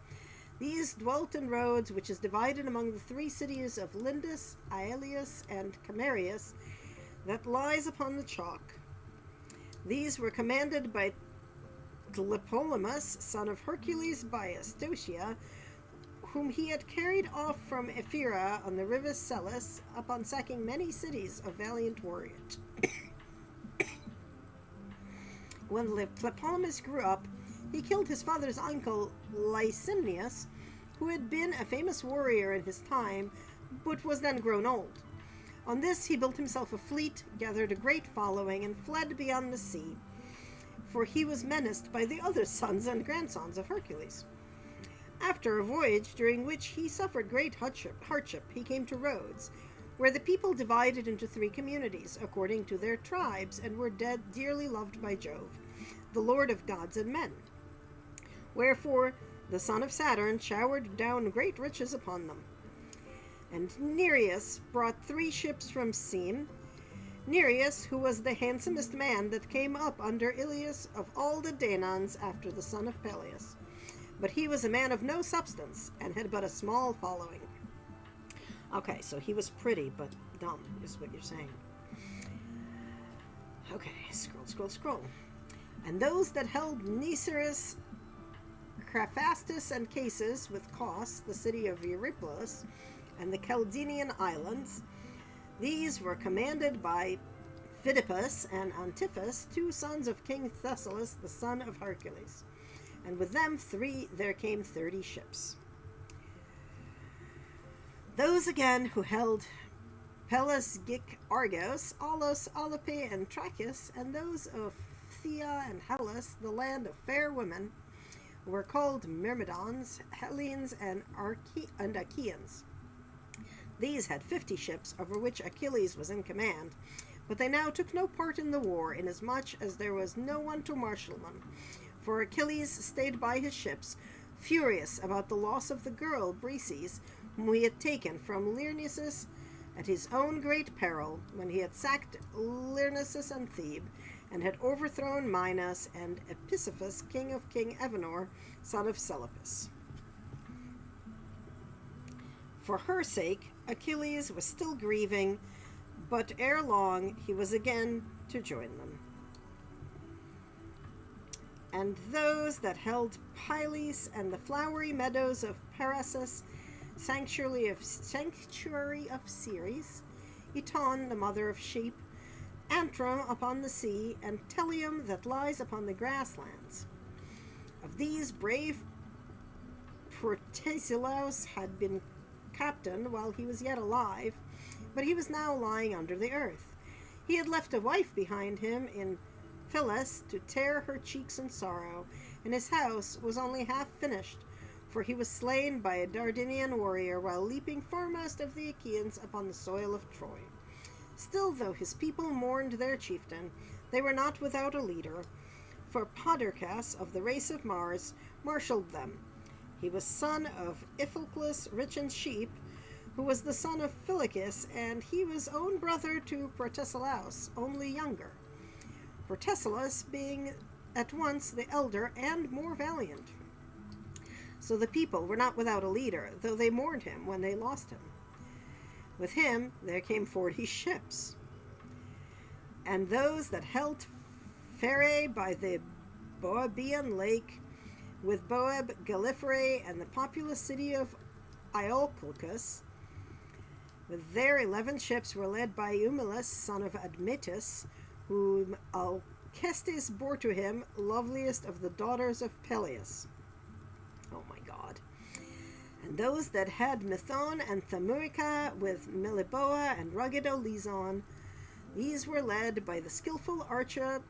These dwelt in Rhodes, which is divided among the 3 cities of Lindus, Aelius, and Camarius, that lies upon the chalk. These were commanded by Tlepolemus, son of Hercules, by Astocia, whom he had carried off from Ephyra on the river Selus, upon sacking many cities of valiant warriors. When Tlepolemus grew up, he killed his father's uncle Licymnius, who had been a famous warrior in his time, but was then grown old. On this he built himself a fleet, gathered a great following, and fled beyond the sea, for he was menaced by the other sons and grandsons of Hercules. After a voyage during which he suffered great hardship, he came to Rhodes, where the people divided into 3 communities according to their tribes and were dearly loved by Jove, the lord of gods and men. Wherefore the son of Saturn showered down great riches upon them. And Nereus brought 3 ships from Seme. Nereus, who was the handsomest man that came up under Ilias of all the Danaans after the son of Peleus. But he was a man of no substance, and had but a small following. Okay, so he was pretty, but dumb, is what you're saying. Okay, scroll. And those that held Niceris, Craphastus, and Cases, with Cos, the city of Eurypylus, and the Chaldean islands, these were commanded by Phidippus and Antiphus, 2 sons of King Thessalus, the son of Hercules. And with them there came 30 ships. Those again who held Pelasgic Argos, Alos, Alope, and Trachis, and those of Thea and Hellas, the land of fair women, were called Myrmidons, Hellenes, and Achaeans. These had 50 ships, over which Achilles was in command, but they now took no part in the war, inasmuch as there was no one to marshal them. For Achilles stayed by his ships, furious about the loss of the girl Briseis, whom he had taken from Lyrnessus at his own great peril, when he had sacked Lyrnessus and Thebe, and had overthrown Minos and Episiphus, king of King Evenor, son of Seleucus. For her sake, Achilles was still grieving, but ere long he was again to join them. And those that held Pylis and the flowery meadows of Parassus, sanctuary of Ceres, Eton, the mother of sheep, Antrim upon the sea, and Telium that lies upon the grasslands. Of these brave Protesilaus had been captain while he was yet alive, but he was now lying under the earth. He had left a wife behind him in Phyllis to tear her cheeks in sorrow, and his house was only half finished, for he was slain by a Dardanian warrior while leaping foremost of the Achaeans upon the soil of Troy. Still, though his people mourned their chieftain, they were not without a leader, for Podarcas of the race of Mars marshaled them. He was son of Iphiclus, rich in sheep, who was the son of Phylacus, and he was own brother to Protesilaus, only younger. Protesilaus being at once the elder and more valiant. So the people were not without a leader, though they mourned him when they lost him. With him there came 40 ships. And those that held Pherae by the Boebean lake, with Boeb, Galliphorae, and the populous city of Iolcus, with their 11 ships, were led by Eumelus, son of Admetus, whom Alcestis bore to him, loveliest of the daughters of Peleus. Oh my God. And those that had Methone and Thamurica, with Meliboa and rugged Olizon, these were led by the skillful archer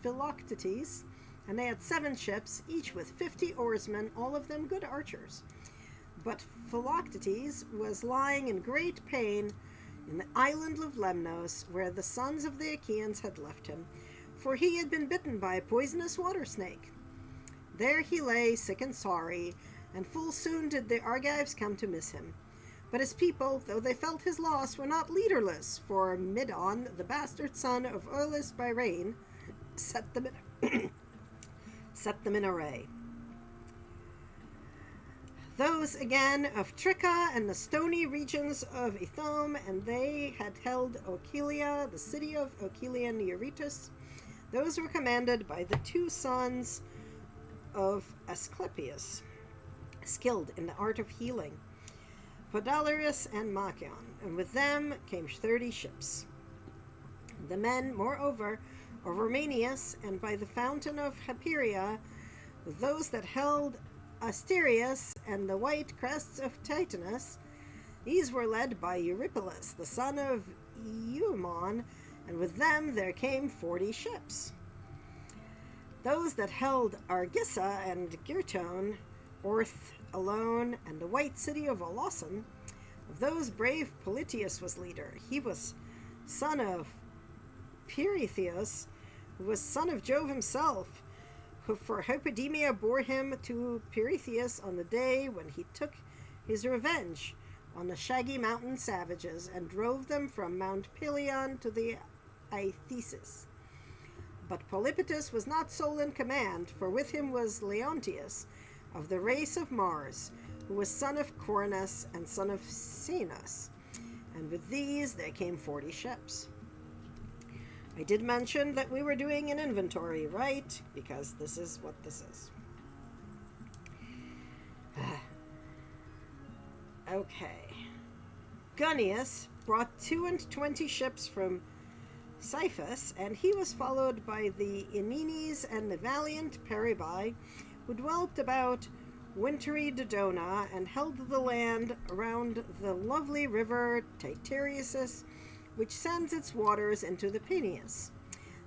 Philoctetes, and they had 7 ships, each with 50 oarsmen, all of them good archers. But Philoctetes was lying in great pain in the island of Lemnos, where the sons of the Achaeans had left him, for he had been bitten by a poisonous water snake. There he lay, sick and sorry, and full soon did the Argives come to miss him. But his people, though they felt his loss, were not leaderless, for Midon, the bastard son of Eolus by Rain, set them in array. Those again of Tricca and the stony regions of Ithome, and they had held Ochelia, the city of Ochelian Eurytus. Those were commanded by the 2 sons of Asclepius. skilled in the art of healing, Podalirius and Machion, and with them came 30 ships. The men, moreover, of Romanius, and by the fountain of Hyperia, with those that held Asterius and the white crests of Titanus, these were led by Eurypylus, the son of Euaemon, and with them there came 40 ships. Those that held Argissa and Girtone, Orth alone, and the white city of Olosson, of those brave Politius was leader. He was son of Pirithous, who was son of Jove himself, who for Hypodamia bore him to Pirithous on the day when he took his revenge on the shaggy mountain savages and drove them from Mount Pelion to the Ithesis. But Polypotus was not sole in command, for with him was Leontius, of the race of Mars, who was son of Coronus and son of Caenas, and with these there came 40 ships. I did mention that we were doing an inventory, right? Because this is what this is. Okay. Gunnius brought 22 ships from Cyphus, and he was followed by the Emenes and the valiant Peribai, who dwelt about wintry Dodona and held the land around the lovely river Titerius, which sends its waters into the Peneus.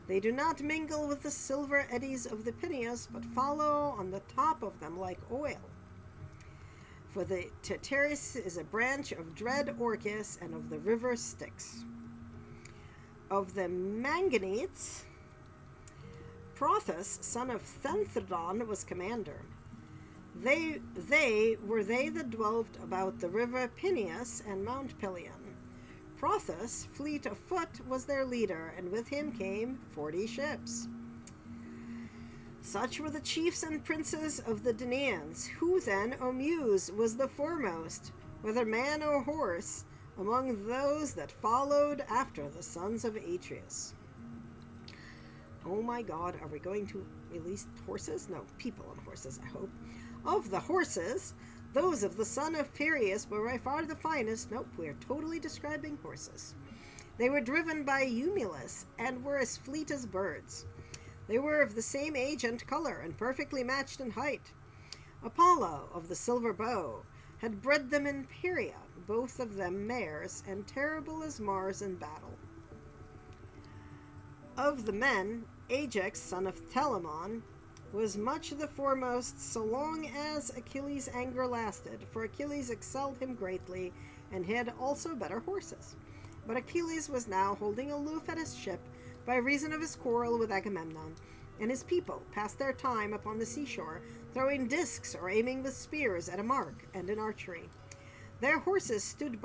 They do not mingle with the silver eddies of the Peneus, but follow on the top of them like oil. For the Titerius is a branch of dread Orcus and of the river Styx. Of the Manganites, Prothus, son of Thenthodon, was commander. They that dwelt about the river Peneus and Mount Pelion. Prothus, fleet of foot, was their leader, and with him came 40 ships. Such were the chiefs and princes of the Danaans. Who then, O Muse, was the foremost, whether man or horse, among those that followed after the sons of Atreus? Oh my God, are we going to release horses? No, people on horses, I hope. Of the horses, those of the son of Piraeus were by far the finest. Nope, we are totally describing horses. They were driven by Eumelus and were as fleet as birds. They were of the same age and color and perfectly matched in height. Apollo, of the silver bow, had bred them in Pieria, both of them mares, and terrible as Mars in battle. Of the men, Ajax, son of Telamon, was much the foremost so long as Achilles' anger lasted, for Achilles excelled him greatly, and had also better horses. But Achilles was now holding aloof at his ship by reason of his quarrel with Agamemnon, and his people passed their time upon the seashore, throwing discs or aiming with spears at a mark and in archery. Their horses stood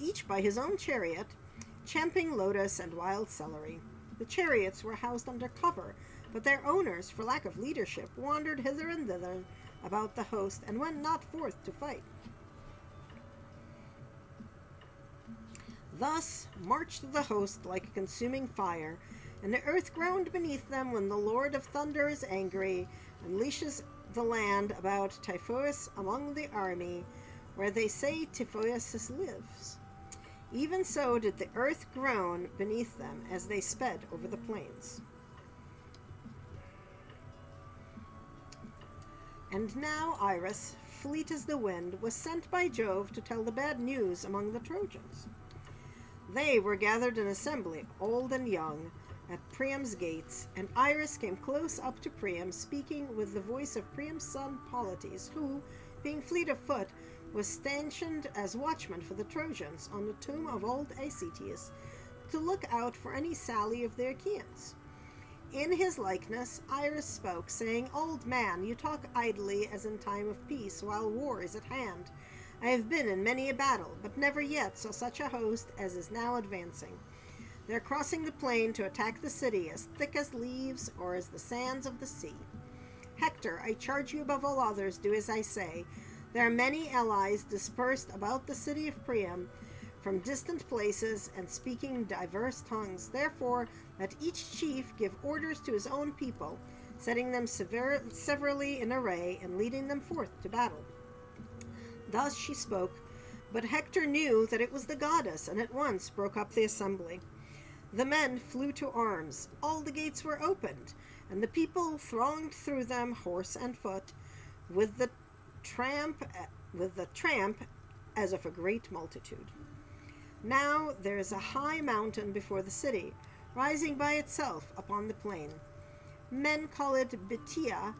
each by his own chariot, champing lotus and wild celery. The chariots were housed under cover, but their owners, for lack of leadership, wandered hither and thither about the host and went not forth to fight. Thus marched the host like a consuming fire, and the earth groaned beneath them when the Lord of Thunder is angry, and leashes the land about Typhoeus among the army, where they say Typhoeus lives. Even so did the earth groan beneath them as they sped over the plains. And now Iris, fleet as the wind, was sent by Jove to tell the bad news among the Trojans. They were gathered in assembly, old and young, at Priam's gates, and Iris came close up to Priam, speaking with the voice of Priam's son Polites, who, being fleet of foot, was stationed as watchman for the Trojans on the tomb of old Aeetes, to look out for any sally of the Achaeans. In his likeness, Iris spoke, saying, "Old man, you talk idly as in time of peace, while war is at hand. I have been in many a battle, but never yet saw such a host as is now advancing. They are crossing the plain to attack the city, as thick as leaves or as the sands of the sea. Hector, I charge you above all others, do as I say. There are many allies dispersed about the city of Priam, from distant places, and speaking diverse tongues. Therefore, let each chief give orders to his own people, setting them severally in array and leading them forth to battle. Thus she spoke, but Hector knew that it was the goddess, and at once broke up the assembly. The men flew to arms, all the gates were opened, and the people thronged through them, horse and foot, with the tramp as of a great multitude. Now there is a high mountain before the city, rising by itself upon the plain. Men call it Betia,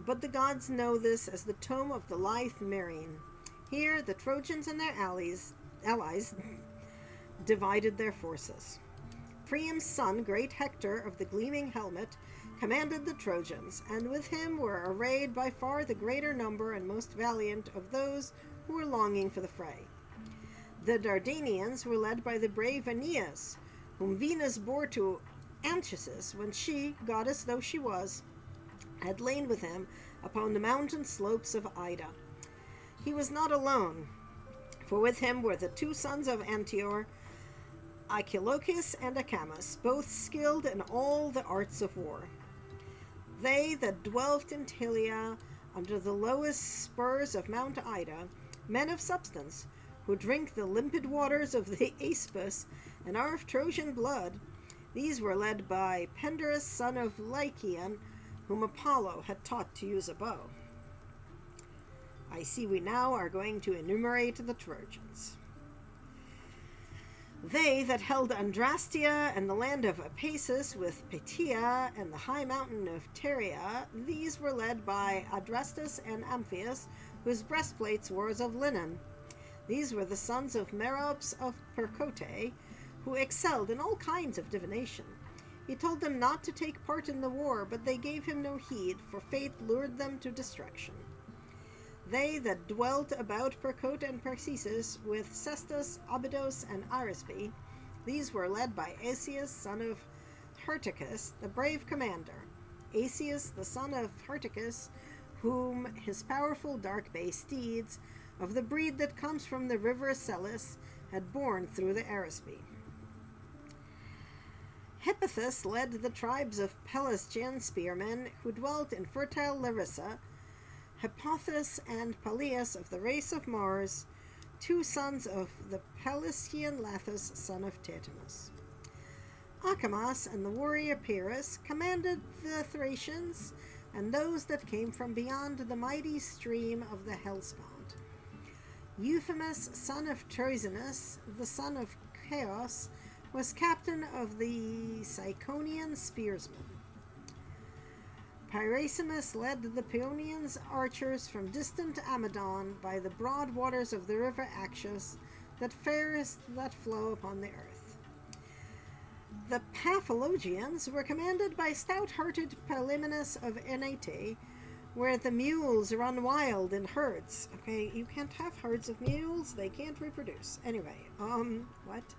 but the gods know this as the tomb of the lithe Marine. Here the Trojans and their allies divided their forces. Priam's son, great Hector of the gleaming helmet, commanded the Trojans, and with him were arrayed by far the greater number and most valiant of those who were longing for the fray. The Dardanians were led by the brave Aeneas, whom Venus bore to Anchises when she, goddess though she was, had lain with him upon the mountain slopes of Ida. He was not alone, for with him were the two sons of Antior, Archilochus and Acamas, both skilled in all the arts of war. They that dwelt in Telia, under the lowest spurs of Mount Ida, men of substance, who drink the limpid waters of the Aspis and are of Trojan blood, these were led by Pendarus, son of Lycaon, whom Apollo had taught to use a bow. I see we now are going to enumerate the Trojans. They that held Andrastia and the land of Apasus with Petia and the high mountain of Pteria, these were led by Adrastus and Amphius, whose breastplates were of linen. These were the sons of Merops of Percote, who excelled in all kinds of divination. He told them not to take part in the war, but they gave him no heed, for fate lured them to destruction. They that dwelt about Percote and Perseus with Cestus, Abydos, and Arisbe, these were led by Asius, son of Hyrtacus, the brave commander. Asius, the son of Hyrtacus, whom his powerful dark bay steeds, of the breed that comes from the river Celis, had borne through the Arisbe. Hippothus led the tribes of Pelasgian spearmen who dwelt in fertile Larissa, Hippothus and Peleus of the race of Mars, two sons of the Pelasgian Lathus, son of Tithonus. Acamas and the warrior Pyrrhus commanded the Thracians and those that came from beyond the mighty stream of the Hellespont. Euphemus, son of Troezenus, the son of Chaos, was captain of the Ciconian spearsmen. Pyracemus led the Paeonians archers from distant Amadon by the broad waters of the river Actius, that fairest that flow upon the earth. The Paphologians were commanded by stout-hearted Palymenus of Enate, where the mules run wild in herds. Okay, you can't have herds of mules, they can't reproduce. Anyway, what?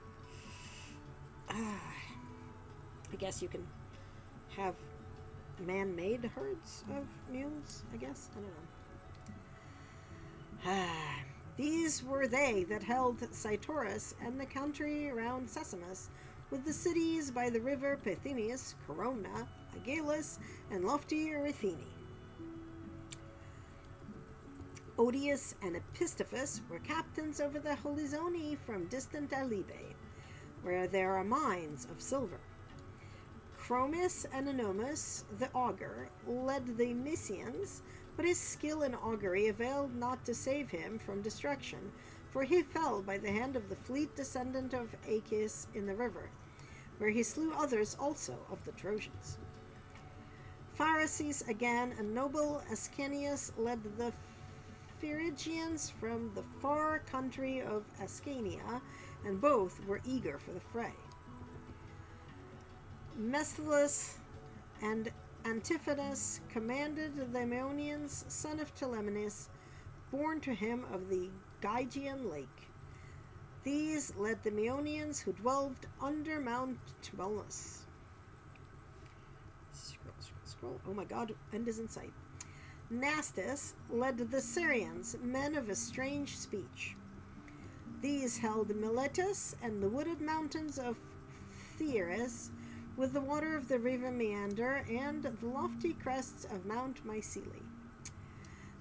I guess you can have man-made herds of mules, I guess. I don't know. These were they that held Cytorus and the country around Sesamus, with the cities by the river Pethinius, Corona, Agalus, and lofty Erythini. Odius and Epistophus were captains over the Holizoni from distant Alibe, where there are mines of silver. Chromis and Anomus, the augur, led the Mysians, but his skill in augury availed not to save him from destruction, for he fell by the hand of the fleet descendant of Aeacus in the river, where he slew others also of the Trojans. Pharisees again and noble Ascanius led the Phrygians from the far country of Ascania, and both were eager for the fray. Mesthalus and Antiphanes commanded the Ammonians, son of Telemenes, born to him of the Gygaean lake. These led the Meonians who dwelt under Mount Tumulus. Scroll. Oh my god, end is in sight. Nastus led the Syrians, men of a strange speech. These held Miletus and the wooded mountains of Theiris, with the water of the river Meander and the lofty crests of Mount Mycele.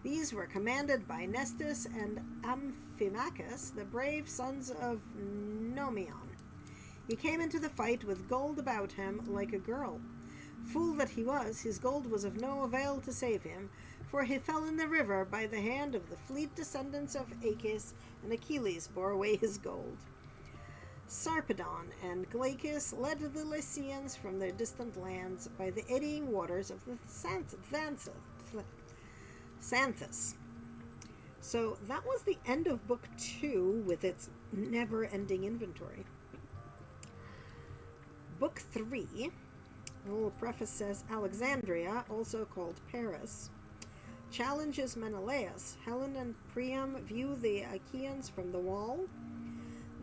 These were commanded by Nestus and Amphimachus, the brave sons of Nomion. He came into the fight with gold about him like a girl. Fool that he was, his gold was of no avail to save him, for he fell in the river by the hand of the fleet descendants of Aeacus, and Achilles bore away his gold. Sarpedon and Glaucus led the Lycians from their distant lands by the eddying waters of the Xanthus. So that was the end of Book 2 with its never-ending inventory. Book 3, a little preface says, Alexandria, also called Paris, challenges Menelaus. Helen and Priam view the Achaeans from the wall.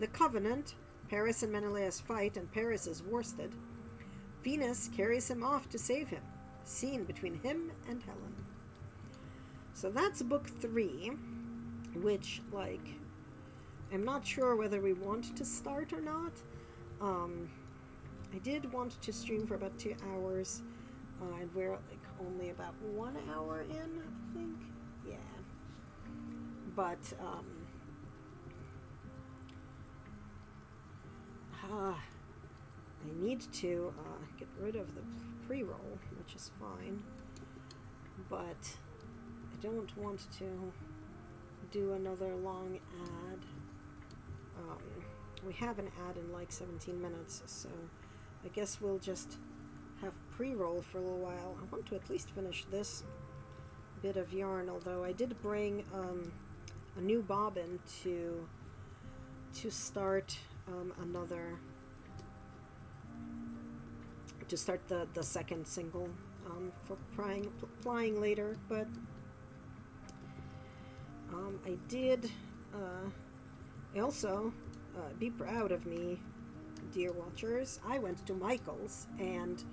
The Covenant, Paris and Menelaus fight, and Paris is worsted. Venus carries him off to save him, scene between him and Helen. So that's Book 3, which, I'm not sure whether we want to start or not. I did want to stream for about 2 hours, and we're only about 1 hour in, I think. Yeah. But I need to get rid of the pre-roll, which is fine, but I don't want to do another long ad. We have an ad in 17 minutes, so I guess we'll just have pre-roll for a little while. I want to at least finish this bit of yarn, although I did bring a new bobbin to start the second single for plying later, but I did also be proud of me, dear watchers. I went to Michael's and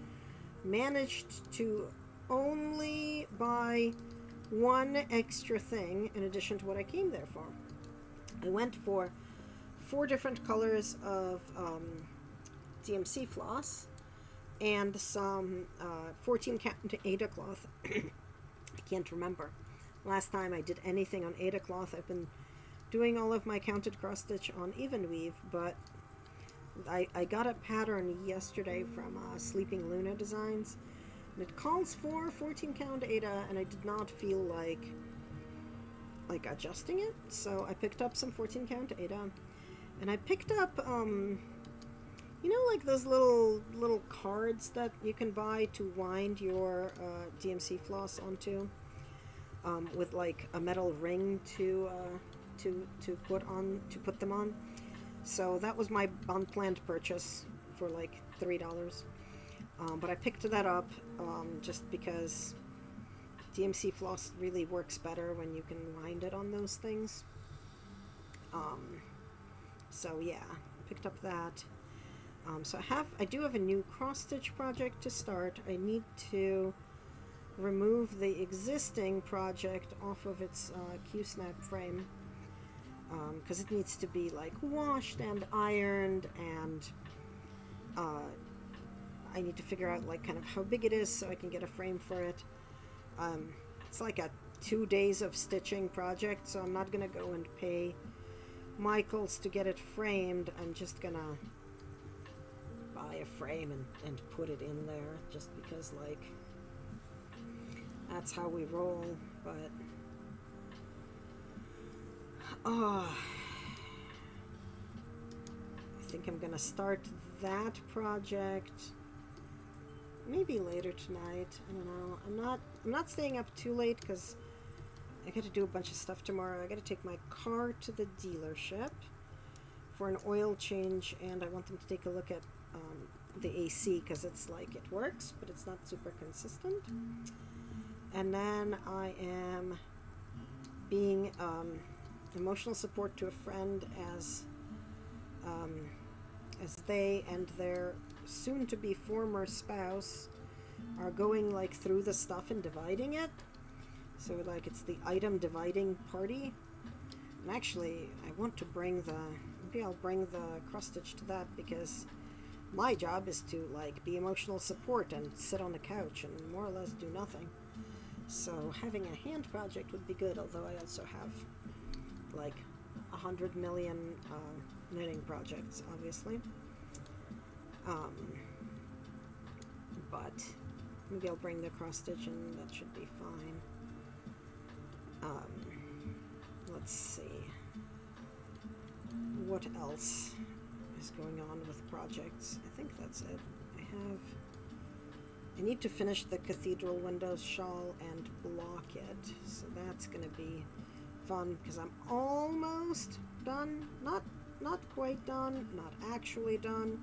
managed to only buy one extra thing in addition to what I came there for. I went for 4 different colors of DMC floss and some 14 count Ada cloth. I can't remember last time I did anything on Ada cloth. I've been doing all of my counted cross stitch on even weave, but I got a pattern yesterday from Sleeping Luna Designs, and it calls for 14 count Ada, and I did not feel like adjusting it, so I picked up some 14 count Ada, and I picked up those little cards that you can buy to wind your DMC floss onto, with a metal ring to put them on. So that was my unplanned purchase for $3. But I picked that up just because DMC floss really works better when you can wind it on those things. So yeah, picked up that. So I do have a new cross stitch project to start. I need to remove the existing project off of its Q-snap frame, because it needs to be washed and ironed, and I need to figure out kind of how big it is so I can get a frame for it. It's a 2 days of stitching project, so I'm not gonna go and pay Michael's to get it framed. I'm just gonna buy a frame and put it in there, just because that's how we roll. But I think I'm gonna start that project maybe later tonight. I don't know. I'm not staying up too late because I got to do a bunch of stuff tomorrow. I got to take my car to the dealership for an oil change, and I want them to take a look at the AC, because it's it works, but it's not super consistent. And then I am being emotional support to a friend as they and their soon-to-be former spouse are going through the stuff and dividing it. So it's the item dividing party. And actually, I want to bring maybe I'll bring the cross stitch to that, because My job is to like be emotional support and sit on the couch and more or less do nothing. So having a hand project would be good, although I also have like 100 million knitting projects, obviously. But maybe I'll bring the cross stitch and that should be fine. Let's see. What else is going on with projects? I think that's it. I need to finish the cathedral windows shawl and block it, so that's gonna be fun because I'm almost done. Not quite done, not actually done,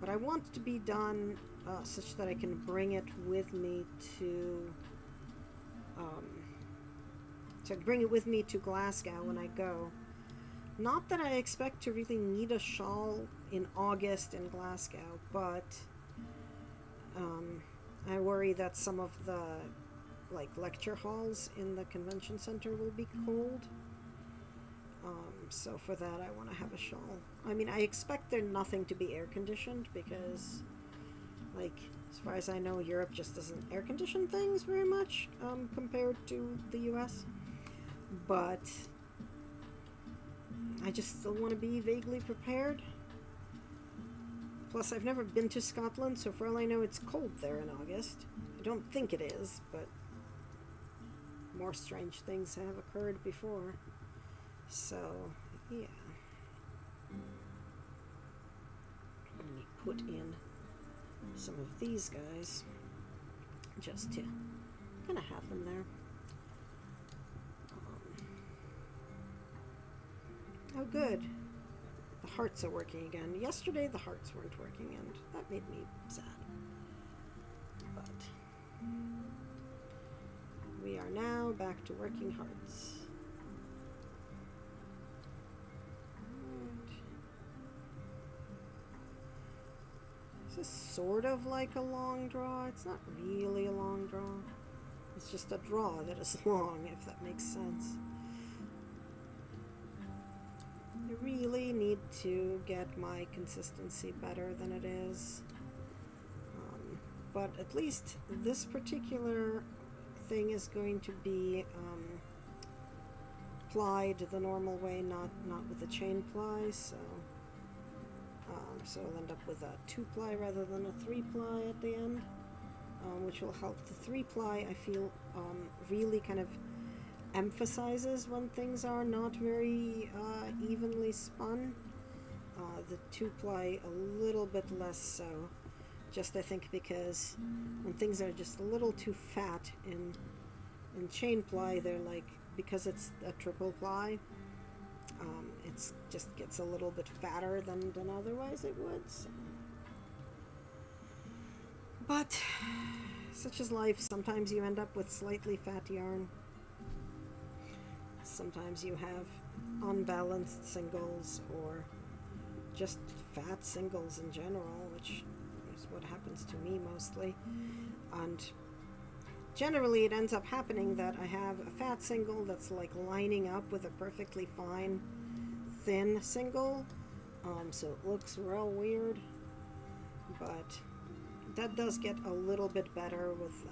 but I want to be done such that I can bring it with me to Glasgow when I go. Not that I expect to really need a shawl in August in Glasgow, but I worry that some of the like lecture halls in the convention center will be cold. So for that I want to have a shawl. I mean, I expect there nothing to be air conditioned because, like, as far as I know, Europe just doesn't air condition things very much compared to the US. But I just still want to be vaguely prepared. Plus, I've never been to Scotland, so for all I know, it's cold there in August. I don't think it is, but more strange things have occurred before. So, yeah. Let me put in some of these guys just to kind of have them there. Oh, good. The hearts are working again. Yesterday the hearts weren't working, and that made me sad. But we are now back to working hearts. This is sort of like a long draw. It's not really a long draw. It's just a draw that is long, if that makes sense. I really need to get my consistency better than it is. But at least this particular thing is going to be plied the normal way, not with a chain ply, so I'll end up with a 2-ply rather than a 3-ply at the end, which will help. The 3-ply, I feel, really kind of emphasizes when things are not very evenly spun. The 2-ply a little bit less so, just I think because when things are just a little too fat in chain ply, they're like, because it's a 3-ply, it just gets a little bit fatter than otherwise it would. So. But such is life. Sometimes you end up with slightly fat yarn. Sometimes you have unbalanced singles or just fat singles in general, which is what happens to me mostly. And generally it ends up happening that I have a fat single that's like lining up with a perfectly fine thin single, so it looks real weird, but that does get a little bit better with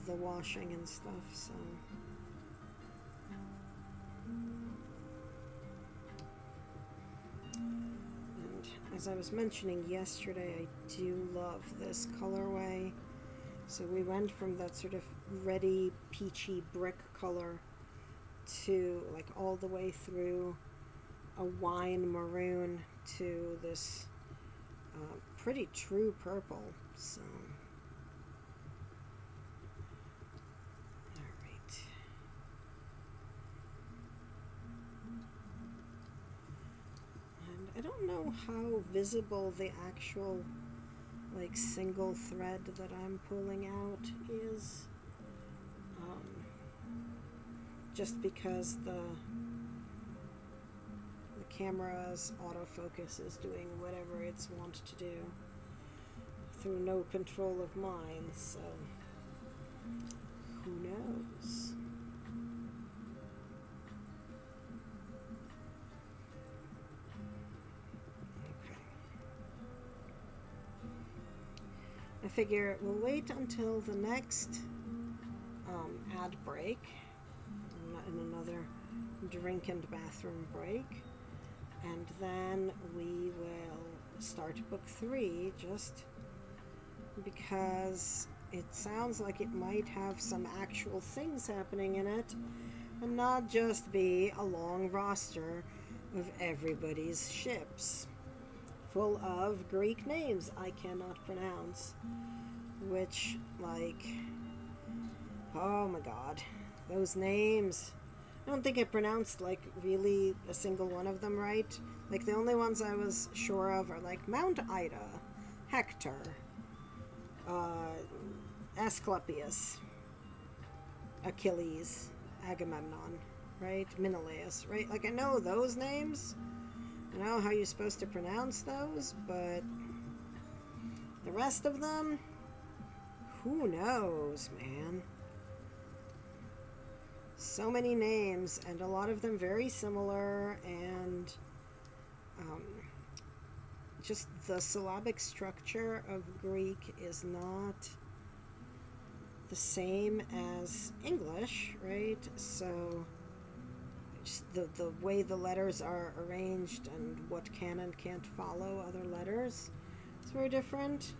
the washing and stuff. So and as I was mentioning yesterday, I do love this colorway. So we went from that sort of reddy peachy brick color to like all the way through a wine maroon to this pretty true purple. So alright. And I don't know how visible the actual like single thread that I'm pulling out is, just because the camera's autofocus is doing whatever it's wont to do through no control of mine, so who knows. Okay. figure we'll wait until the next ad break, in another drink and bathroom break, and then we will start book 3, just because it sounds like it might have some actual things happening in it and not just be a long roster of everybody's ships full of Greek names I cannot pronounce, which, like, oh my god, those names. I don't think I pronounced, like, really a single one of them right. Like, the only ones I was sure of are, like, Mount Ida, Hector, Asclepius, Achilles, Agamemnon, right? Menelaus, right? Like, I know those names. I know how you're supposed to pronounce those, but the rest of them, who knows, man? So many names, and a lot of them very similar, and just the syllabic structure of Greek is not the same as English, right? So just the way the letters are arranged and what can and can't follow other letters is very different,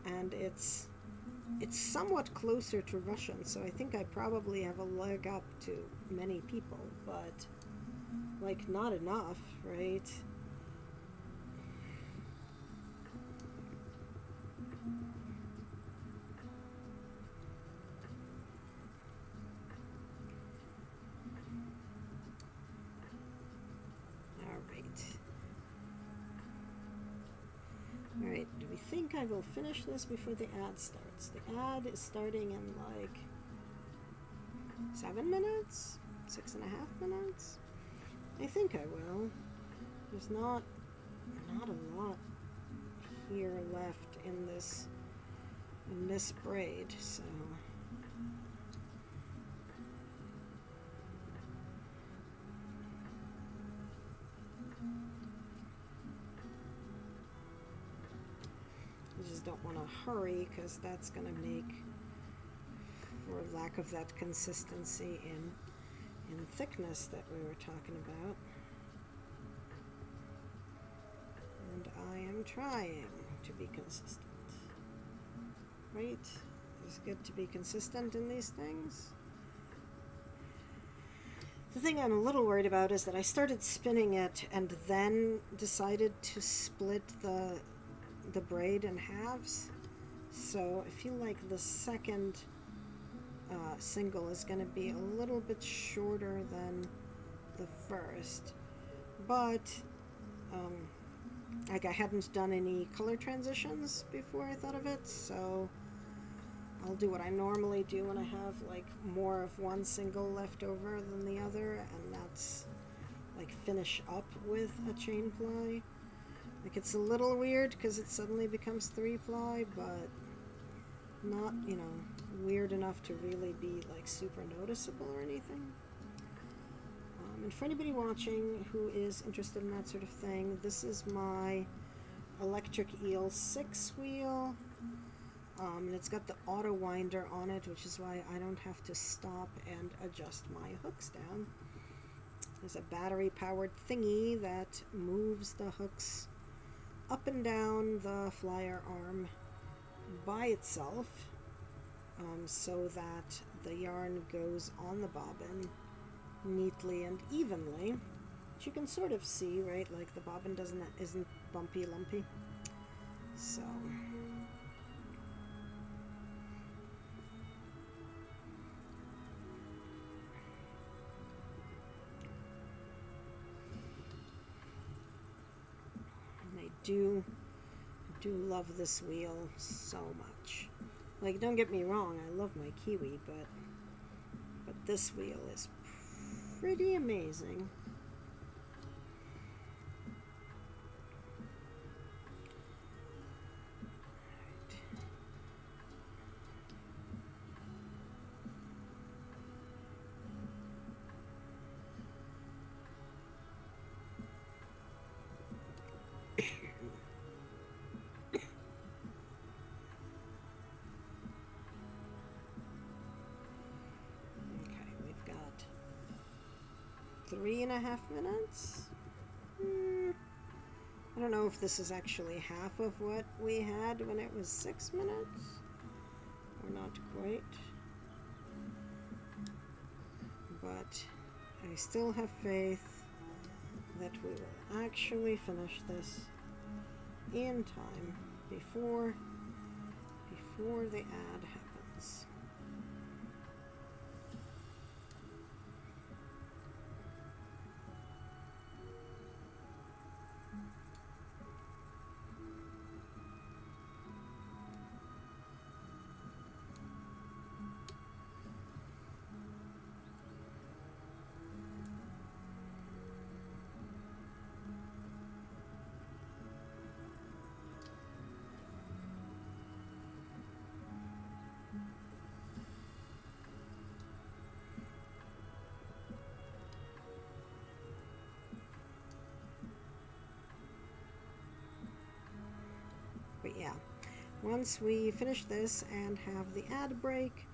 and it's somewhat closer to Russian, so I think I probably have a leg up to many people, but, like, not enough, right? Alright, do we think I will finish this before the ad starts? The ad is starting in, like, 7 minutes? 6.5 minutes? I think I will. There's not a lot here left in this braid, so I just don't want to hurry, because that's going to make, for lack of that consistency in thickness that we were talking about. And I am trying to be consistent. Right? It's good to be consistent in these things. The thing I'm a little worried about is that I started spinning it and then decided to split the braid in halves. So I feel like the second single is going to be a little bit shorter than the first. But like, I hadn't done any color transitions before I thought of it, so I'll do what I normally do when I have, like, more of one single left over than the other, and that's, like, finish up with a chain ply. Like, it's a little weird because it suddenly becomes 3-ply, but not, weird enough to really be, like, super noticeable or anything. And for anybody watching who is interested in that sort of thing, this is my Electric Eel 6 wheel. And it's got the auto winder on it, which is why I don't have to stop and adjust my hooks down. There's a battery-powered thingy that moves the hooks up and down the flyer arm by itself, so that the yarn goes on the bobbin neatly and evenly, which you can sort of see, right? Like, the bobbin isn't bumpy, lumpy. So and I do love this wheel so much. Like, don't get me wrong, I love my Kiwi, but this wheel is pretty amazing. 3.5 minutes. I don't know if this is actually half of what we had when it was 6 minutes, or not quite. But I still have faith that we will actually finish this in time before the ad happens. But yeah, once we finish this and have the ad break,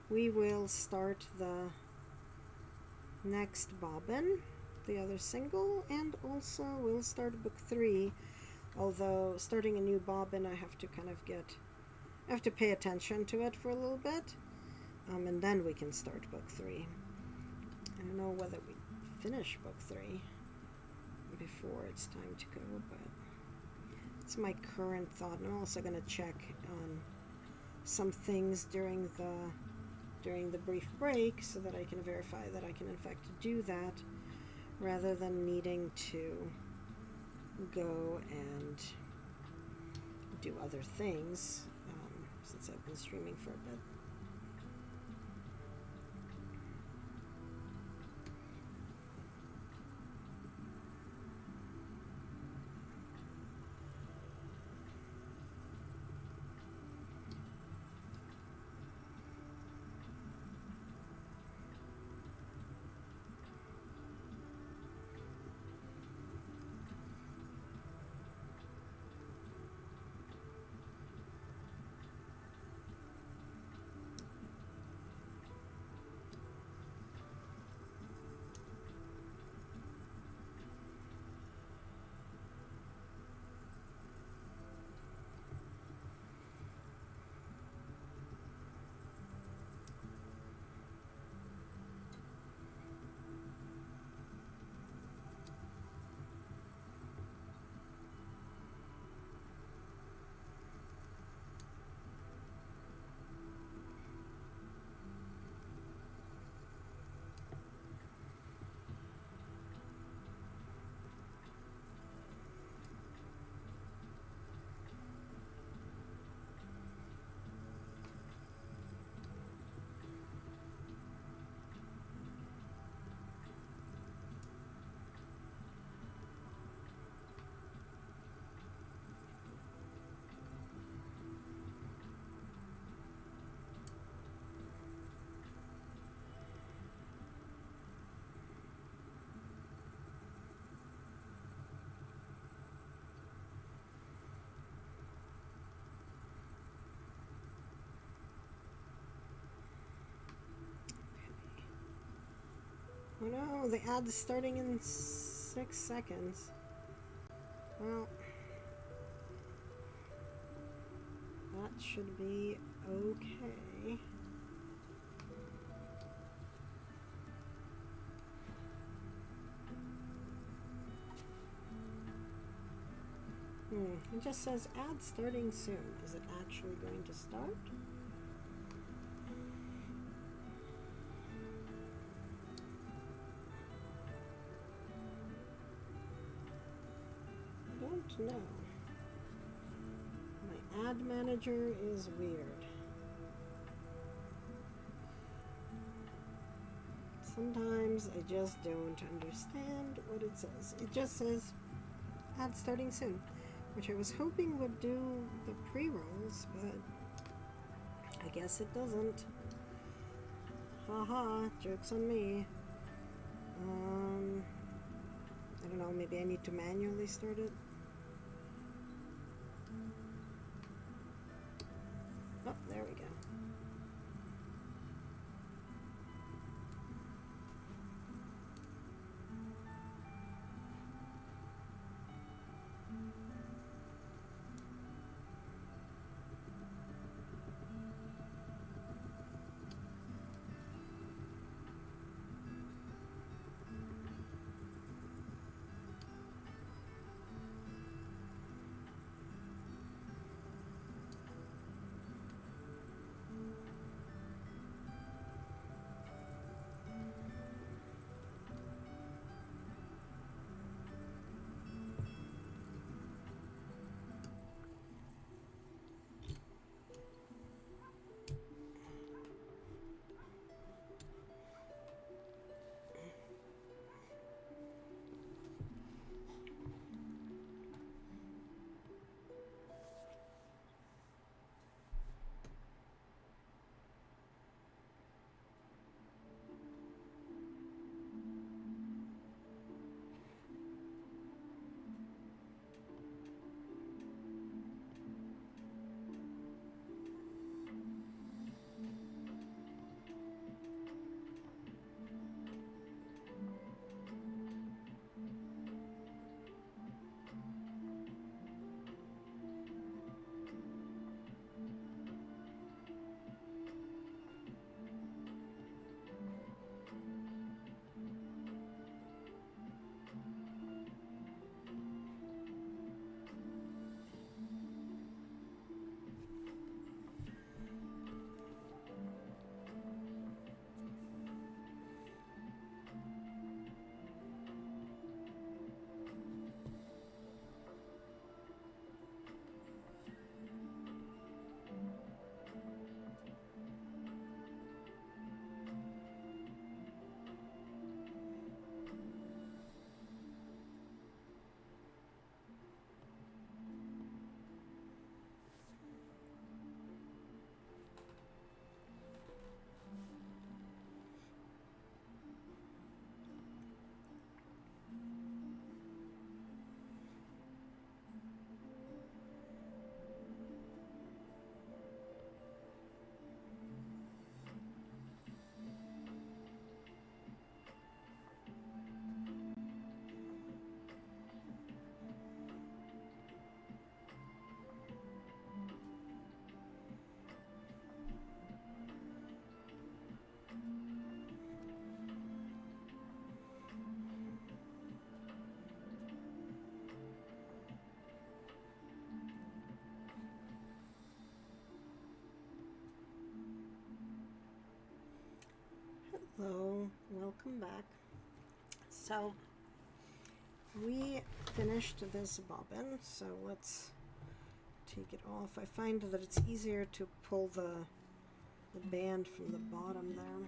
we will start the next bobbin, the other single, and also we'll start book 3. Although starting a new bobbin, I have to pay attention to it for a little bit, and then we can start book 3. I don't know whether we finish book 3 before it's time to go, but it's my current thought. And I'm also going to check on some things during the brief break so that I can verify that I can in fact do that rather than needing to go and do other things since I've been streaming for a bit. Oh no, the ad is starting in 6 seconds. Well, that should be okay. It just says ad starting soon. Is it actually going to start? No. My ad manager is weird. Sometimes I just don't understand what it says. It just says ad starting soon, which I was hoping would do the pre-rolls, but I guess it doesn't. Haha, joke's on me. I don't know, maybe I need to manually start it. Oh, there we go. welcome back. So we finished this bobbin, so let's take it off. I find that it's easier to pull the band from the bottom there.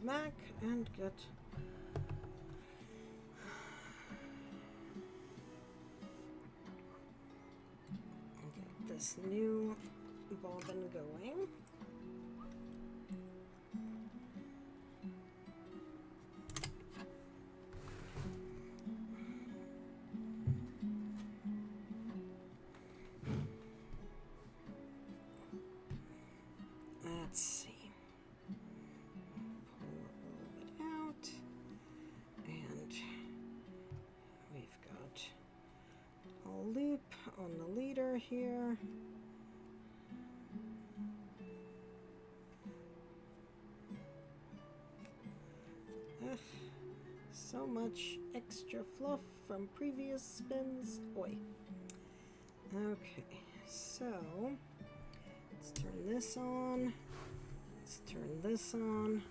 Back and get this new bobbin going. Let's see. Loop on the leader here. Ugh, so much extra fluff from previous spins. Oi. Okay, so let's turn this on. Let's turn this on.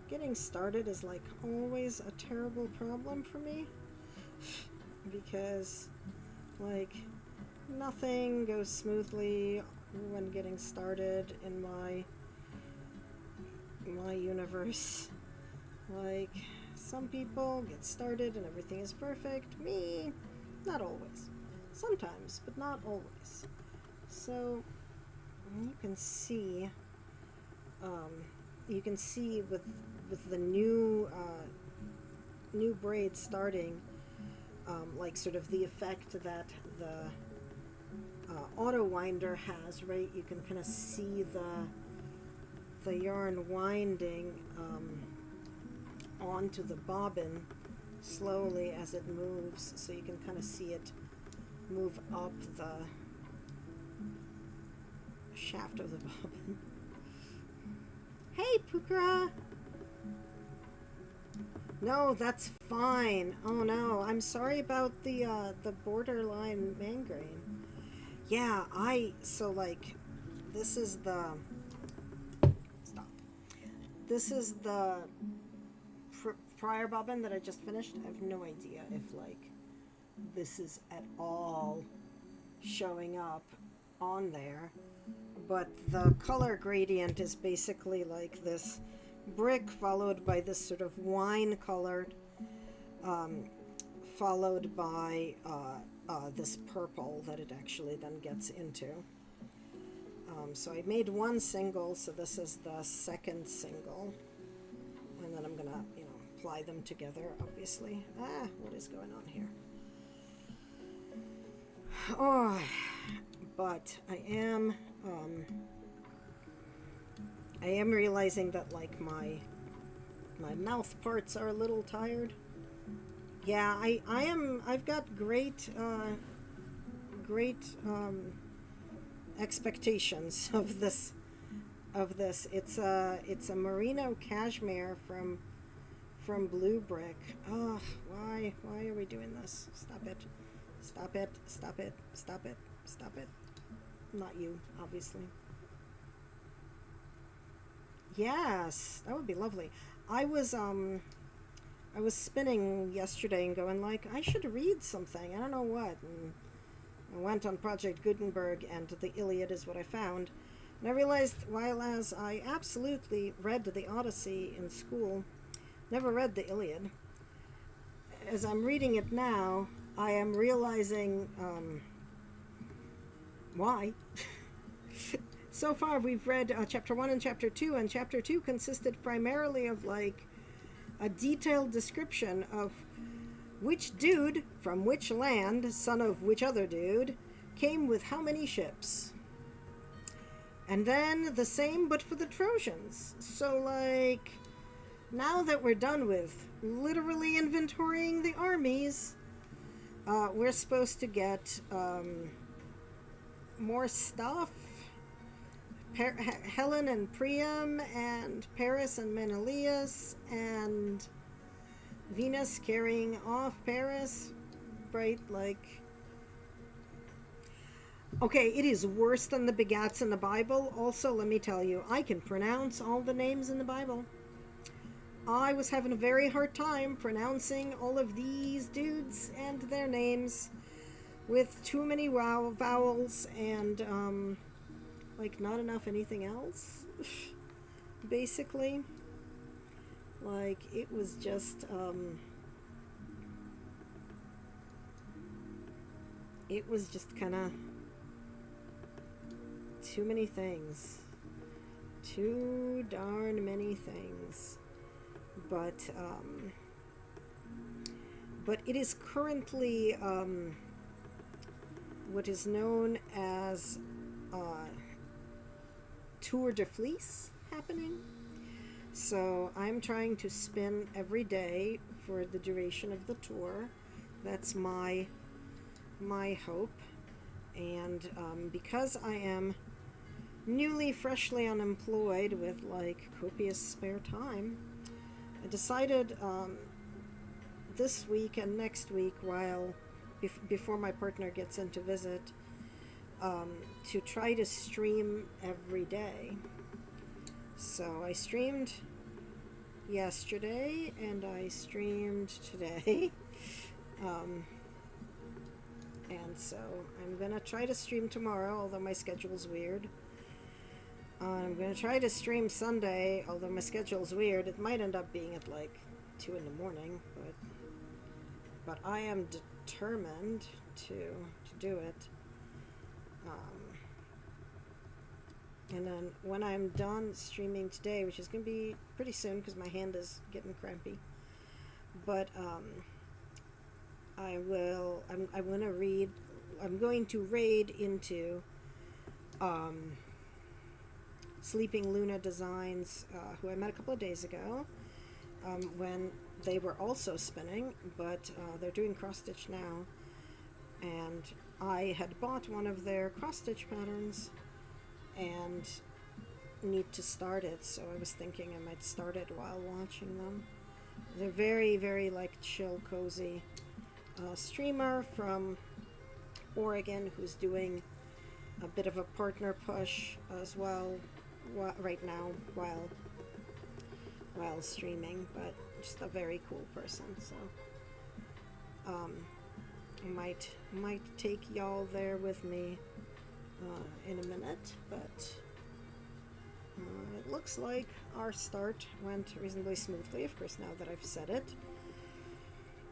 Getting started is like always a terrible problem for me because like nothing goes smoothly when getting started in my universe. Like some people get started and everything is perfect. Me, not always. Sometimes, but not always. So you can see with the new braid starting, like sort of the effect that the auto winder has, right? You can kind of see the yarn winding onto the bobbin slowly as it moves, so you can kind of see it move up the shaft of the bobbin. Hey, Pukra! No, that's fine. Oh no, I'm sorry about the borderline mangrain. Yeah, so like, this is the, stop. This is the prior bobbin that I just finished. I have no idea if like, this is at all showing up on there. But the color gradient is basically like this brick followed by this sort of wine colored, followed by this purple that it actually then gets into. So I made one single, so this is the second single, and then I'm gonna, apply them together, obviously. What is going on here? Oh, but I am realizing that like my mouth parts are a little tired. Yeah, I've got great expectations of this. It's a merino cashmere from Blue Brick. Oh, why are we doing this? Stop it. Stop it. Stop it. Stop it. Stop it. Not you, obviously. Yes, that would be lovely. I was spinning yesterday and going like, I should read something. I don't know what. And I went on Project Gutenberg, and the Iliad is what I found. And I realized, while as I absolutely read the Odyssey in school, never read the Iliad. As I'm reading it now, I am realizing why. So far, we've read chapter 1 and chapter 2, and chapter 2 consisted primarily of like a detailed description of which dude from which land, son of which other dude, came with how many ships. And then the same but for the Trojans. So, like, now that we're done with literally inventorying the armies, we're supposed to get more stuff. Helen and Priam, and Paris and Menelaus, and Venus carrying off Paris, right? Like, okay, it is worse than the begats in the Bible. Also, let me tell you, I can pronounce all the names in the Bible. I was having a very hard time pronouncing all of these dudes and their names with too many vowels and, like, not enough anything else, basically. Like, it was just, kind of too many things. Too darn many things. But it is currently, what is known as, Tour de Fleece happening. So I'm trying to spin every day for the duration of the tour. That's my hope. And because I am freshly unemployed with like copious spare time, I decided this week and next week, before my partner gets in to visit, to try to stream every day. So I streamed yesterday and I streamed today. And so I'm gonna try to stream tomorrow, although my schedule's weird. I'm gonna try to stream Sunday, although my schedule's weird. It might end up being at like 2 in the morning, but I am determined to do it. And then when I'm done streaming today, which is going to be pretty soon because my hand is getting crampy, but I'm going to raid into Sleeping Luna Designs, who I met a couple of days ago, when they were also spinning, but they're doing cross-stitch now, and I had bought one of their cross-stitch patterns and need to start it, so I was thinking I might start it while watching them. They're very, very like chill, cozy streamer from Oregon who's doing a bit of a partner push as well right now while streaming, but just a very cool person. So I might take y'all there with me in a minute, but it looks like our start went reasonably smoothly. Of course, now that I've said it,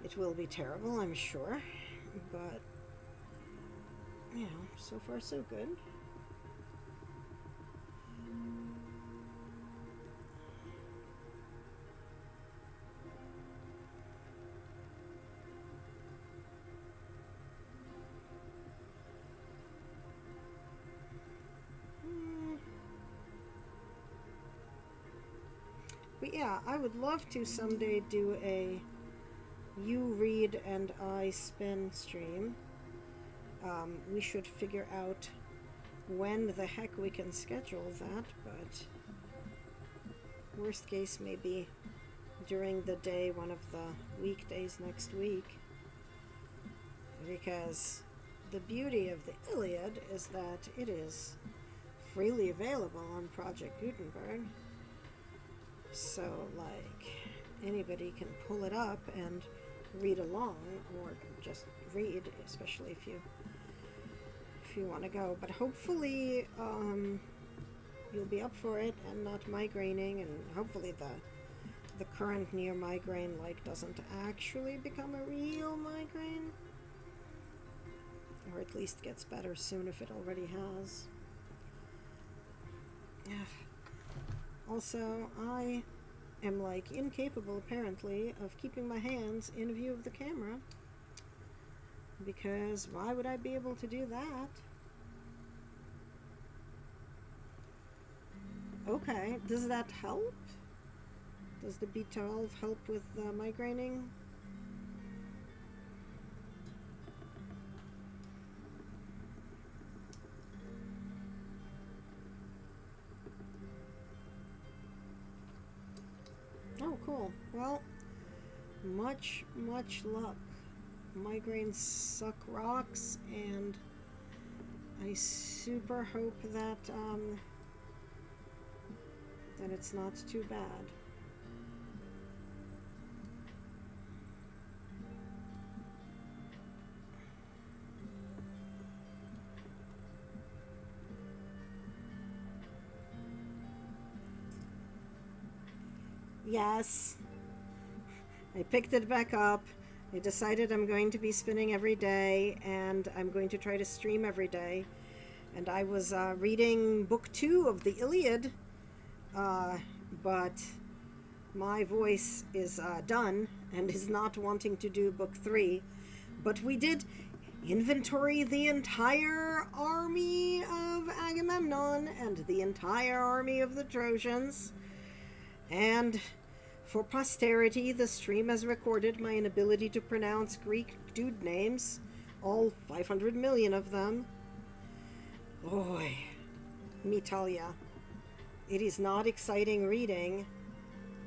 it will be terrible, I'm sure, but you know, so far so good. But yeah, I would love to someday do a you read and I spin stream. We should figure out when the heck we can schedule that, but worst case maybe during the day, one of the weekdays next week, because the beauty of the Iliad is that it is freely available on Project Gutenberg. So, like, anybody can pull it up and read along, or just read, especially if you want to go. But hopefully, you'll be up for it and not migraining, and hopefully the current near migraine like doesn't actually become a real migraine, or at least gets better soon if it already has. Also, I am like incapable apparently of keeping my hands in view of the camera, because why would I be able to do that? Okay, does that help? Does the B12 help with migraining? Oh, cool. Well, much luck. Migraines suck rocks, and I super hope that that it's not too bad. Yes, I picked it back up. I decided I'm going to be spinning every day, and I'm going to try to stream every day. And I was reading book 2 of the Iliad, but my voice is done and is not wanting to do book 3. But we did inventory the entire army of Agamemnon and the entire army of the Trojans. And for posterity, the stream has recorded my inability to pronounce Greek dude names, all 500 million of them. Oy, Mitalia. It is not exciting reading.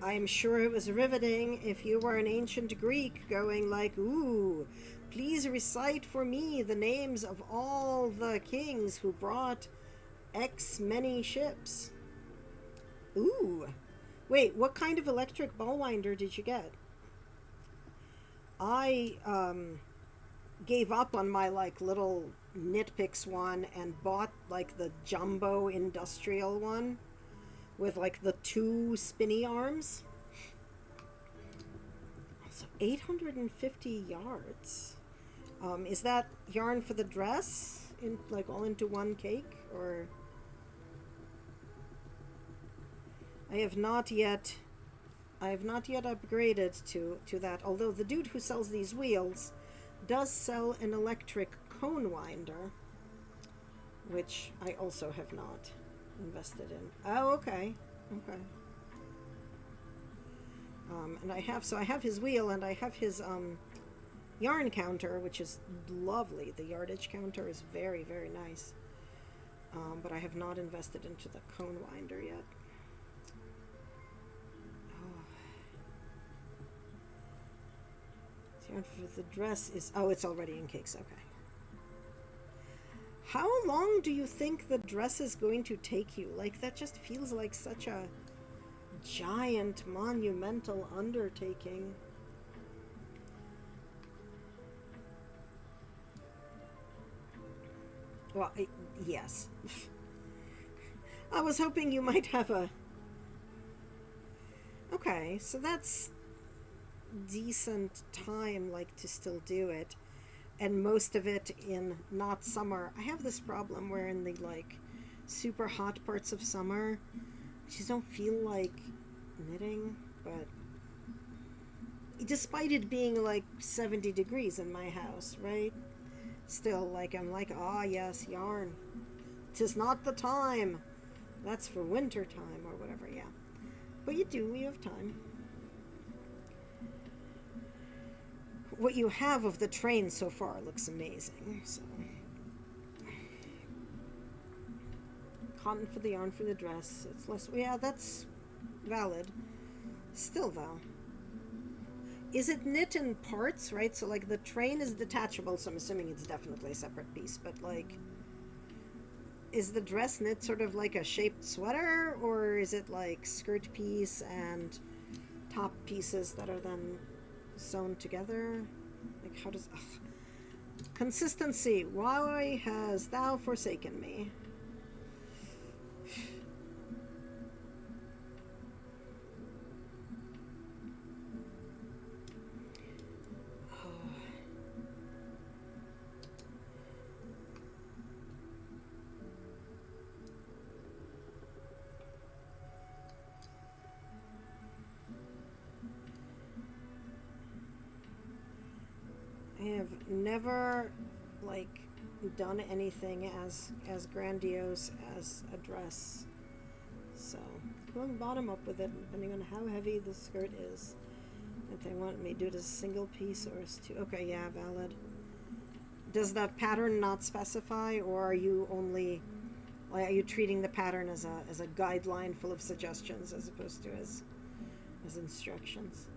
I am sure it was riveting if you were an ancient Greek going like, ooh, please recite for me the names of all the kings who brought X many ships. Ooh. Wait, what kind of electric ball winder did you get? I gave up on my like little nitpicks one and bought like the jumbo industrial one with like the 2 spinny arms. So 850 yards. Is that yarn for the dress in like all into one cake, or? I have not yet upgraded to that, although the dude who sells these wheels does sell an electric cone winder, which I also have not invested in. Oh, okay. Okay. And I have his wheel, and I have his yarn counter, which is lovely. The yardage counter is very nice. But I have not invested into the cone winder yet. For the dress is, oh, it's already in cakes. Okay. How long do you think the dress is going to take you? Like, that just feels like such a giant monumental undertaking. Well, yes. I was hoping you might have a... Okay, so that's decent time, like, to still do it, and most of it in not summer. I have this problem where in the like super hot parts of summer I just don't feel like knitting, but despite it being like 70 degrees in my house, right, still, like, I'm like, ah, yes, yarn, 'tis not the time, that's for winter time or whatever. Yeah, but you have time. What you have of the train so far looks amazing. So, cotton for the yarn for the dress. It's less. Yeah, that's valid. Still, though, is it knit in parts? Right. So, like, the train is detachable. So I'm assuming it's definitely a separate piece. But like, is the dress knit sort of like a shaped sweater, or is it like skirt piece and top pieces that are then sewn together? Like, how does... Ugh. Consistency, why has thou forsaken me? have never, like, done anything as grandiose as a dress. So, going bottom up with it, depending on how heavy the skirt is. If they want me to do it as a single piece or as two. Okay, yeah, valid. Does the pattern not specify, or are you only, like, are you treating the pattern as a guideline full of suggestions as opposed to as instructions?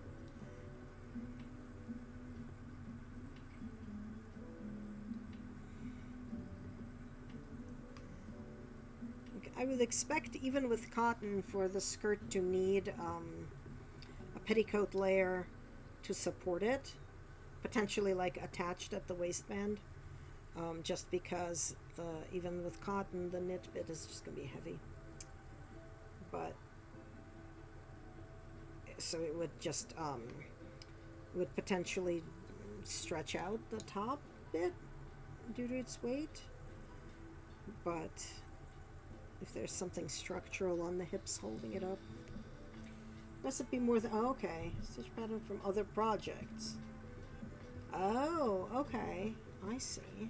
I would expect, even with cotton, for the skirt to need a petticoat layer to support it, potentially like attached at the waistband, just because even with cotton, the knit bit is just going to be heavy. But so it would just would potentially stretch out the top bit due to its weight, but if there's something structural on the hips holding it up. Recipe more than, oh, okay. Stitch pattern from other projects. Oh, okay. I see.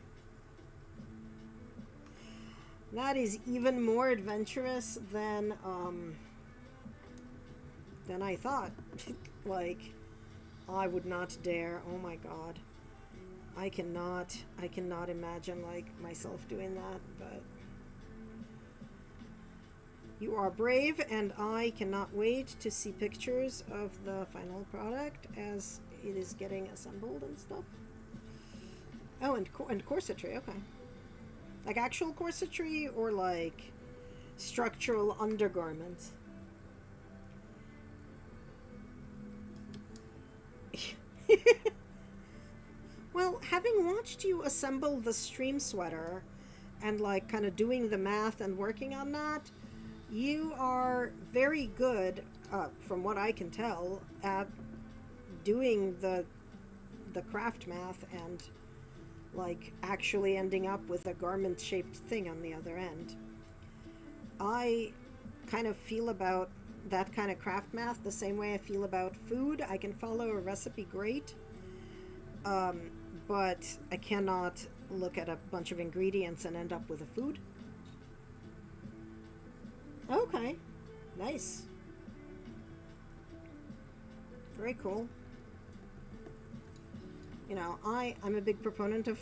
That is even more adventurous than I thought. Like, I would not dare. Oh my god. I cannot imagine, like, myself doing that, but you are brave, and I cannot wait to see pictures of the final product as it is getting assembled and stuff. Oh, and corsetry, okay. Like actual corsetry or like structural undergarments? Well, having watched you assemble the stream sweater and like kind of doing the math and working on that, you are very good, from what I can tell, at doing the craft math and like actually ending up with a garment shaped thing on the other end. I kind of feel about that kind of craft math the same way I feel about food. I can follow a recipe great, but I cannot look at a bunch of ingredients and end up with a food. Okay, nice. Very cool. You know, I'm a big proponent of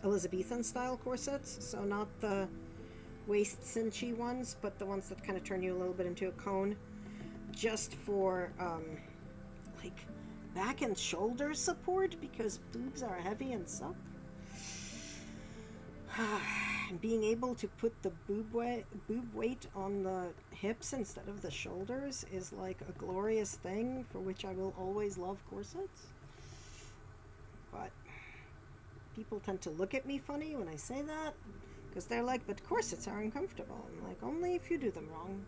Elizabethan style corsets, so not the waist cinchy ones, but the ones that kind of turn you a little bit into a cone, just for like back and shoulder support, because boobs are heavy and suck. And being able to put the boob weight on the hips instead of the shoulders is like a glorious thing for which I will always love corsets. But people tend to look at me funny when I say that, because they're like, but corsets are uncomfortable. I'm like, only if you do them wrong.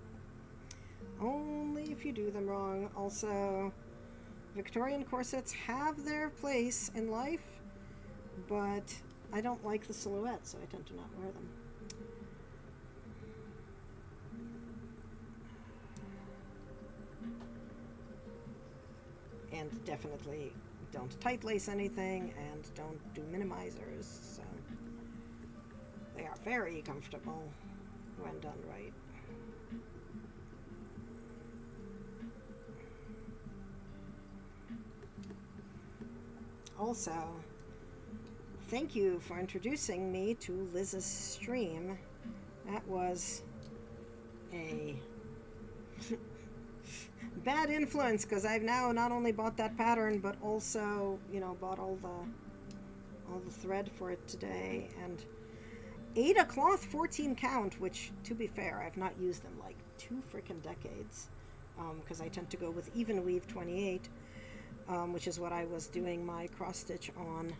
Only if you do them wrong. Also, Victorian corsets have their place in life, but I don't like the silhouette, so I tend to not wear them. And definitely don't tight lace anything, and don't do minimizers, so they are very comfortable when done right. Also, thank you for introducing me to Liz's stream. That was a bad influence, because I've now not only bought that pattern, but also, you know, bought all the thread for it today, and 8 a cloth 14 count, which, to be fair, I've not used in like 2 freaking decades, because I tend to go with even weave 28, which is what I was doing my cross stitch on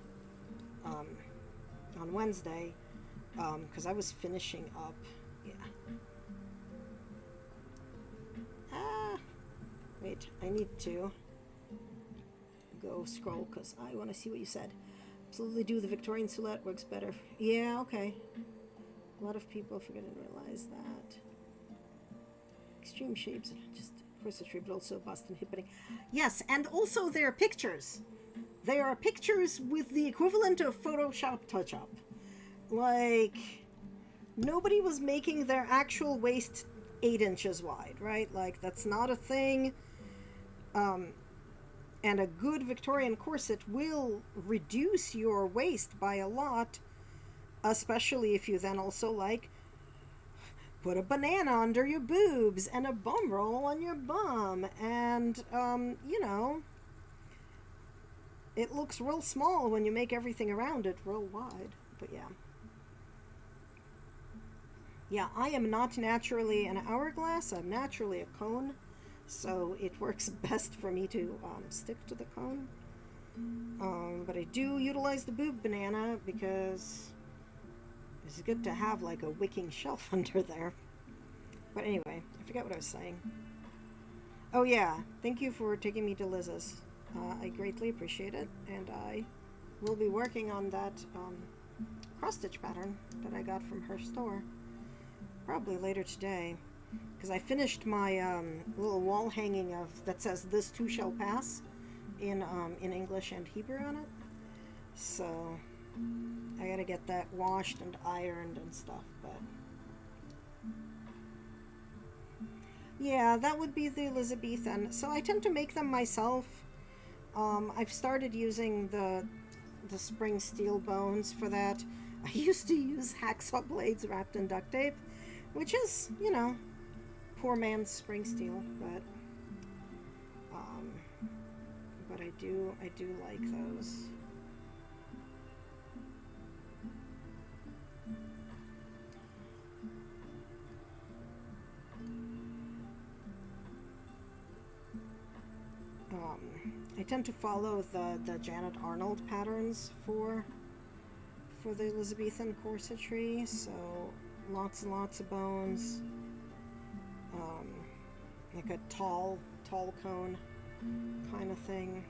Wednesday, because I was finishing up. Yeah. Wait, I need to go scroll because I want to see what you said. Absolutely do. The Victorian silhouette works better. Yeah, okay. A lot of people forget and realize that. Extreme shapes, just corsetry, but also bust and hip. Yes, and also there are pictures. They are pictures with the equivalent of Photoshop touch-up. Like, nobody was making their actual waist 8 inches wide, right? Like, that's not a thing. And a good Victorian corset will reduce your waist by a lot, especially if you then also, like, put a banana under your boobs and a bum roll on your bum. And, you know, it looks real small when you make everything around it real wide. But yeah. Yeah, I am not naturally an hourglass. I'm naturally a cone. So it works best for me to stick to the cone. But I do utilize the boob banana because it's good to have like a wicking shelf under there. But anyway, I forget what I was saying. Oh yeah, thank you for taking me to Liz's. I greatly appreciate it, and I will be working on that cross-stitch pattern that I got from her store. Probably later today, because I finished my little wall hanging that says "This too shall pass" in English and Hebrew on it. So I gotta get that washed and ironed and stuff. But yeah, that would be the Elizabethan. So I tend to make them myself. I've started using the spring steel bones for that. I used to use hacksaw blades wrapped in duct tape, which is, you know, poor man's spring steel, but I do like those. I tend to follow the Janet Arnold patterns for the Elizabethan corsetry, so lots and lots of bones, like a tall cone kind of thing,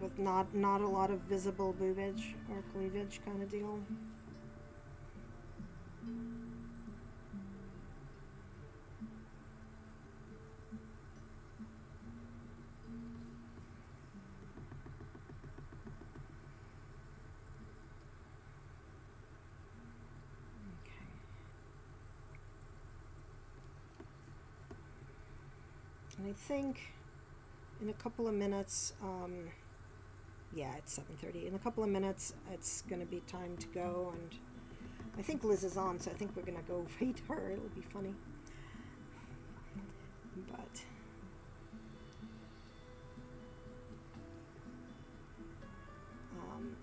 with not a lot of visible boobage or cleavage kind of deal. And I think in a couple of minutes, yeah, it's 7:30. In a couple of minutes, it's going to be time to go, and I think Liz is on, so I think we're going to go meet her. It'll be funny. But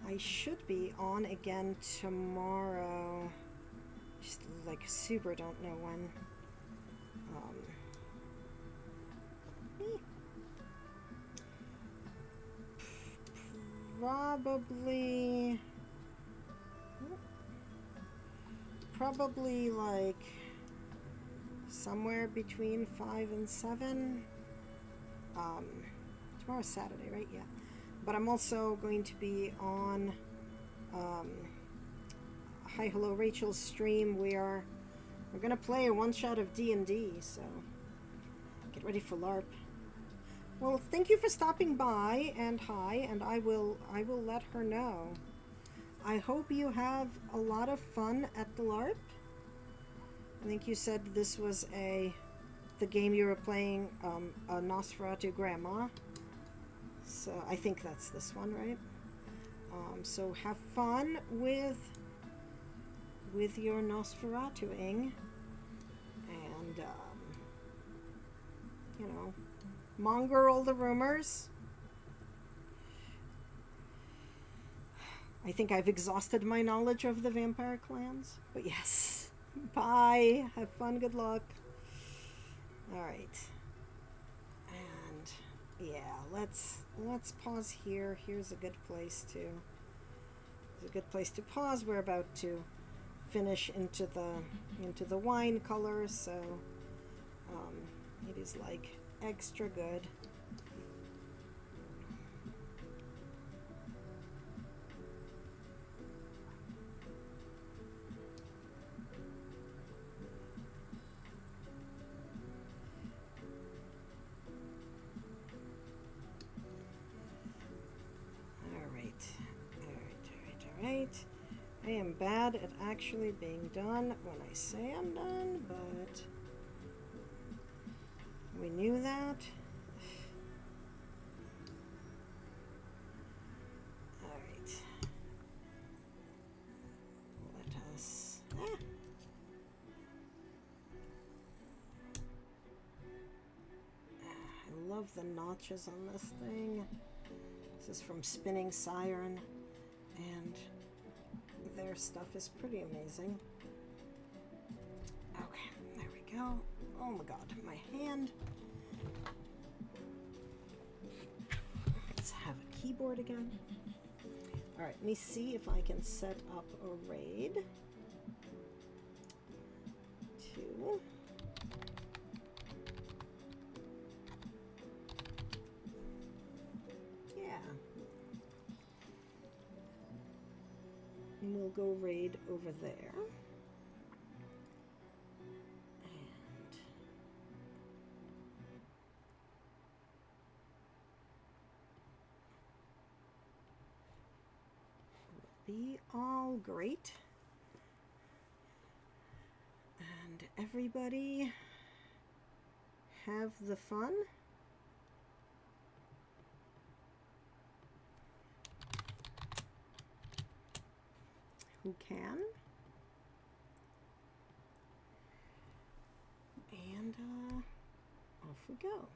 I should be on again tomorrow. Just like super don't know when. Probably like somewhere between 5 and 7. Tomorrow's Saturday, right? Yeah. But I'm also going to be on Hi Hello Rachel's stream where we're gonna play a one-shot of D&D, so get ready for LARP. Well, thank you for stopping by, and hi, and I will let her know. I hope you have a lot of fun at the LARP. I think you said this was the game you were playing, a Nosferatu Grandma. So I think that's this one, right? So have fun with your Nosferatuing, and you know, monger all the rumors. I think I've exhausted my knowledge of the vampire clans, but yes. Bye. Have fun. Good luck. All right. And yeah, let's pause here. Here's a good place to pause. We're about to finish into the wine color, so it is like extra good. Alright. I am bad at actually being done when I say I'm done, but we knew that. Alright. Let us... I love the notches on this thing. This is from Spinning Siren, and their stuff is pretty amazing. Okay, there we go. Oh my god, my hand. Let's have a keyboard again. Alright, let me see if I can set up a raid. 2. Yeah. And we'll go raid over there. Be all great, and everybody have the fun. Who can, and off we go.